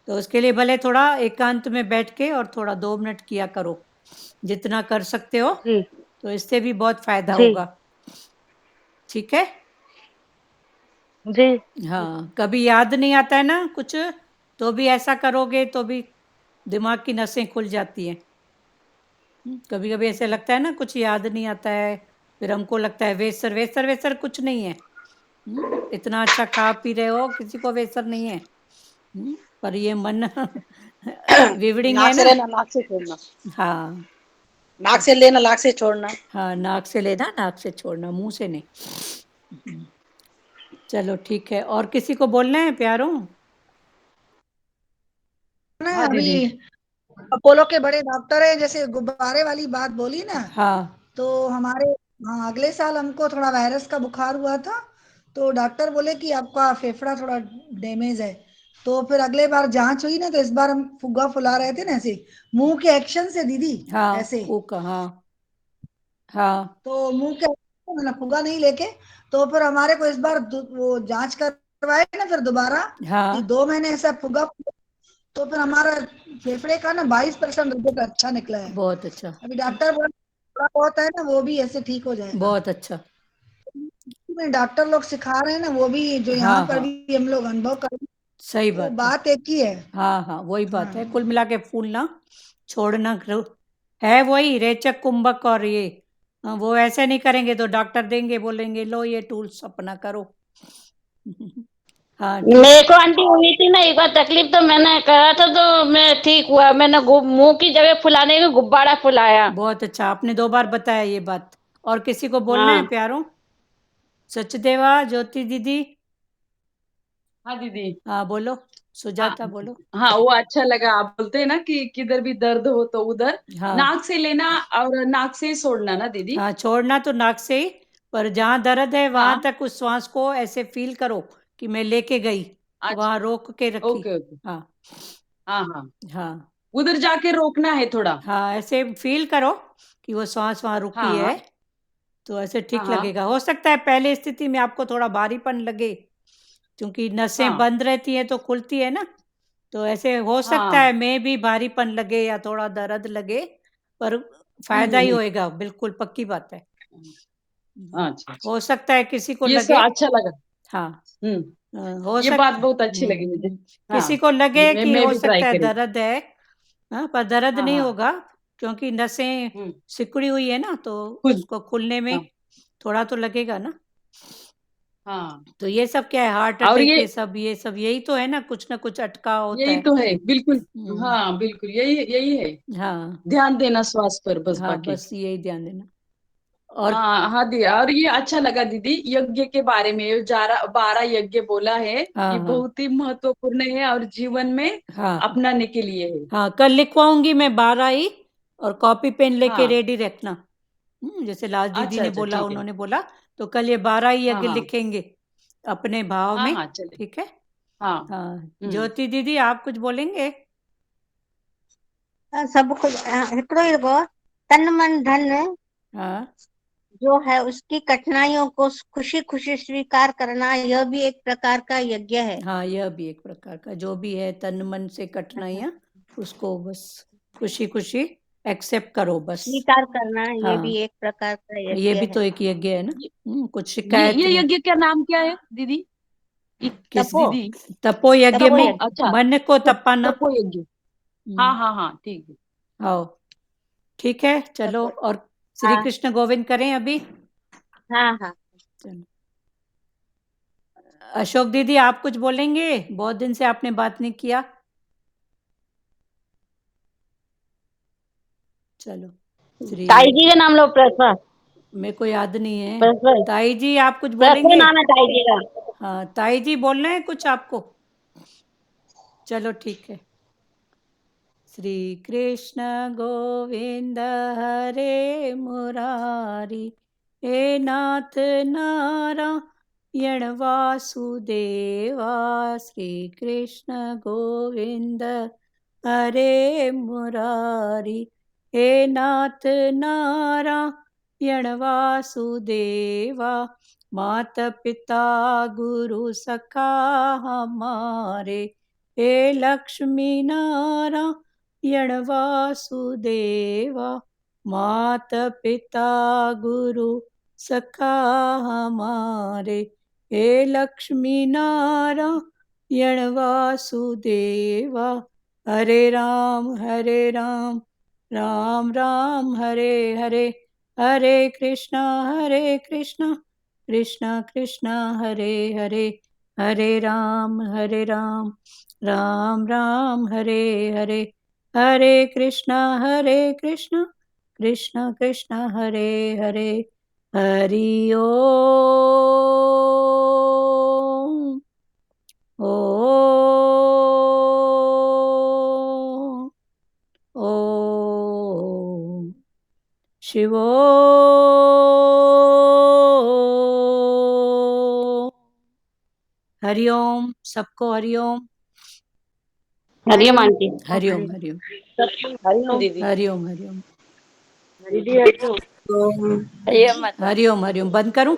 तो उसके लिए भले थोड़ा एकांत में बैठ के और थोड़ा 2 मिनट किया करो, जितना कर सकते हो, जी तो इससे भी बहुत फायदा जी होगा। ठीक है। जी हाँ, कभी याद नहीं आता है ना कुछ, तो भी ऐसा करोगे तो भी दिमाग की नसें खुल जाती हैं। कभी कभी ऐसे लगता है ना कुछ याद नहीं आता है, फिर हमको लगता है वेसर वेसर वेसर कुछ नहीं है। इतना अच्छा खा पी रहे हो, किसी को वेसर नहीं है। पर ये मन विवड़िंग है नाक से ना। लेना नाक से छोड़ना, हाँ नाक से लेना नाक से छोड़ना। हाँ, नाक से लेना नाक से छोड़ना, मुंह से नहीं। चलो ठीक है, और किसी को बोलना है प्यारों? ना हाँ अभी दीदी। अपोलो के बड़े डॉक्टर है, जैसे गुब्बारे वाली बात बोली ना, हाँ तो हमारे, हाँ, अगले साल हमको थोड़ा वायरस का बुखार हुआ था, तो डॉक्टर बोले कि आपका फेफड़ा थोड़ा डैमेज है। तो फिर अगले बार जांच हुई ना, तो इस बार हम फुग्गा फुला रहे थे ना ऐसे, मुंह के एक्शन से दीदी, हाँ ऐसे। फूक, हाँ हाँ तो मुंह के मतलब फुग्गा नहीं लेके, तो फिर हमारे को इस बार वो जांच करवाए ना फिर दोबारा कि हाँ, 2 महीने ऐसा फुग्गा, तो फिर हमारा फेफड़े का ना 22% रिपोर्ट अच्छा निकला है। बहुत अच्छा, अभी डॉक्टर बोला थोड़ा बहुत है ना वो भी ऐसे ठीक हो जाएगा। बहुत अच्छा। में डॉक्टर लोग सिखा रहे हैं ना, वो भी जो यहाँ हाँ पर हाँ, भी हम लोग अनुभव कर रहे हैं, सही तो बात है। बात एक ही है। हाँ हाँ, वही बात है, कुल हाँ मिला के फूलना छोड़ना है वही रेचक कुंभक। और ये वो ऐसे नहीं करेंगे तो डॉक्टर देंगे, बोलेंगे लो ये टूल्स अपना करो। हाँ ठीक। मेरे को आंटी हुई थी ना एक बार तकलीफ, तो मैंने करा था तो मैं ठीक हुआ। मैंने मुंह की जगह फुलाने का गुब्बारा फुलाया। बहुत अच्छा, आपने 2 बार बताया ये बात। और किसी को बोलना है हाँ प्यारों? सचदेवा, ज्योति दीदी, हाँ दीदी। हाँ बोलो, हाँ सुजाता बोलो। हाँ, वो अच्छा लगा। आप बोलते हैं ना कि किधर भी दर्द हो तो उधर हाँ नाक से लेना और नाक से छोड़ना ना दीदी। हाँ, छोड़ना तो नाक से ही, पर जहाँ दर्द है वहां हाँ। तक उस श्वास को ऐसे फील करो कि मैं लेके गई, अच्छा। वहां रोक के रखी। Okay okay. हाँ हाँ हाँ, हाँ उधर जाके रोकना है थोड़ा। हाँ, ऐसे फील करो कि वो श्वास वहां रुकी हाँ है, हाँ तो ऐसे हाँ ठीक हाँ लगेगा। हो सकता है पहले स्थिति में आपको थोड़ा भारीपन लगे, क्योंकि नसें हाँ बंद रहती है तो खुलती है ना, तो ऐसे हो सकता है हाँ। मैं भी भारीपन लगे या थोड़ा दर्द लगे, पर फायदा ही हम्म। होएगा, बिल्कुल पक्की बात है। अच्छा अच्छा, हो सकता है किसी को ये लगे। सब अच्छा लगा। हाँ हम्म, हो ये बात सकता। बहुत अच्छी लगी मुझे। हाँ, किसी को लगे कि मैं हो भी ट्राई सकता है करूँ। दर्द है, हाँ, पर दर्द हाँ नहीं हाँ। होगा, क्योंकि नसें हम्म। सिकुड़ी हुई है ना, तो खुद। उसको खुलने में हाँ थोड़ा तो लगेगा ना। हाँ। तो ये सब क्या है, हार्ट और अटैक, ये ये सब यही तो है ना, कुछ ना कुछ अटका होता यही है। तो है बिल्कुल। हम्म, हाँ बिल्कुल, यही यही है। हाँ ध्यान देना श्वास पर बस, हाँ, बाकी। बस यही ध्यान देना। और हाँ हाँ दी, और ये अच्छा लगा दीदी, यज्ञ के बारे में ये 12 यज्ञ बोला है। हाँ ये हाँ बहुत ही महत्वपूर्ण है और जीवन में हाँ अपनाने के लिए है। हाँ, कल लिखवाऊंगी मैं 12 ही, और कॉपी पेन लेके हाँ। रेडी रखना। जैसे लाल दीदी अच्छा ने अच्छा, बोला, ठीक है। उन्होंने बोला, तो कल ये 12 ही हाँ यज्ञ हाँ लिखेंगे अपने भाव हाँ में। हाँ, चले। ठीक है। हाँ। हाँ, हम्म। ज्योति दीदी आप कुछ बोलेंगे? सब कुछ हिकिड़ो ई रुॻो तन मन धन हाँ जो है उसकी कठिनाइयों को खुशी खुशी स्वीकार करना, यह भी एक प्रकार का यज्ञ है। हाँ, यह भी एक प्रकार का, जो भी है तन मन से कठिनाइयाँ, उसको बस खुशी खुशी एक्सेप्ट करो बस। स्वीकार करना, ये भी हाँ, एक प्रकार का ये यज्ञ भी है। तो एक यज्ञ है ना। ये कुछ ये शिकायत ये नहीं। यज्ञ का नाम क्या है दीदी? किस? तपो दीदी। तपो यज्ञ तपो तपो, में यज्ञ। अच्छा। मन को तपाना। तपो यज्ञ। हाँ हम्म, हाँ हाँ, ठीक है। आओ ठीक है, चलो। तपो। और श्री हाँ कृष्ण गोविंद करें अभी। हाँ हाँ। चलो, अशोक दीदी आप कुछ बोलेंगे? बहुत दिन से आपने बात नहीं किया। चलो श्री ताई जी का नाम लो, प्रसवा। मेरे को याद नहीं है। प्रसवा ताई जी आप कुछ प्रसवा बोलेंगे? नाम है ताई जी का। हाँ ताई जी बोलना है कुछ आपको? चलो ठीक है। श्री कृष्ण गोविंद हरे मुरारी, हे नाथ नारायण वासुदेवा। श्री कृष्ण गोविंद हरे मुरारी, हे नाथ नारायण वासुदेवा। माता पिता गुरु सखा हमारे, हे लक्ष्मी नारायण वासुदेवा। माता पिता गुरु सखा हमारे, हे लक्ष्मी नारायण वासुदेवा। हरे राम राम राम हरे हरे, हरे कृष्णा कृष्ण कृष्ण हरे हरे, हरे राम राम राम हरे हरे, हरे कृष्णा कृष्ण कृष्ण हरे हरे। हरि ओम ओम ओम शिवोम। हरिओम सबको, हरिओम हरिओम आंटी। हरिओम हरिओम हरिओम दीदी। हरिओम हरिओम दीदी हरिओम। हरिओम माता। हरिओम हरिओम। बंद करूं?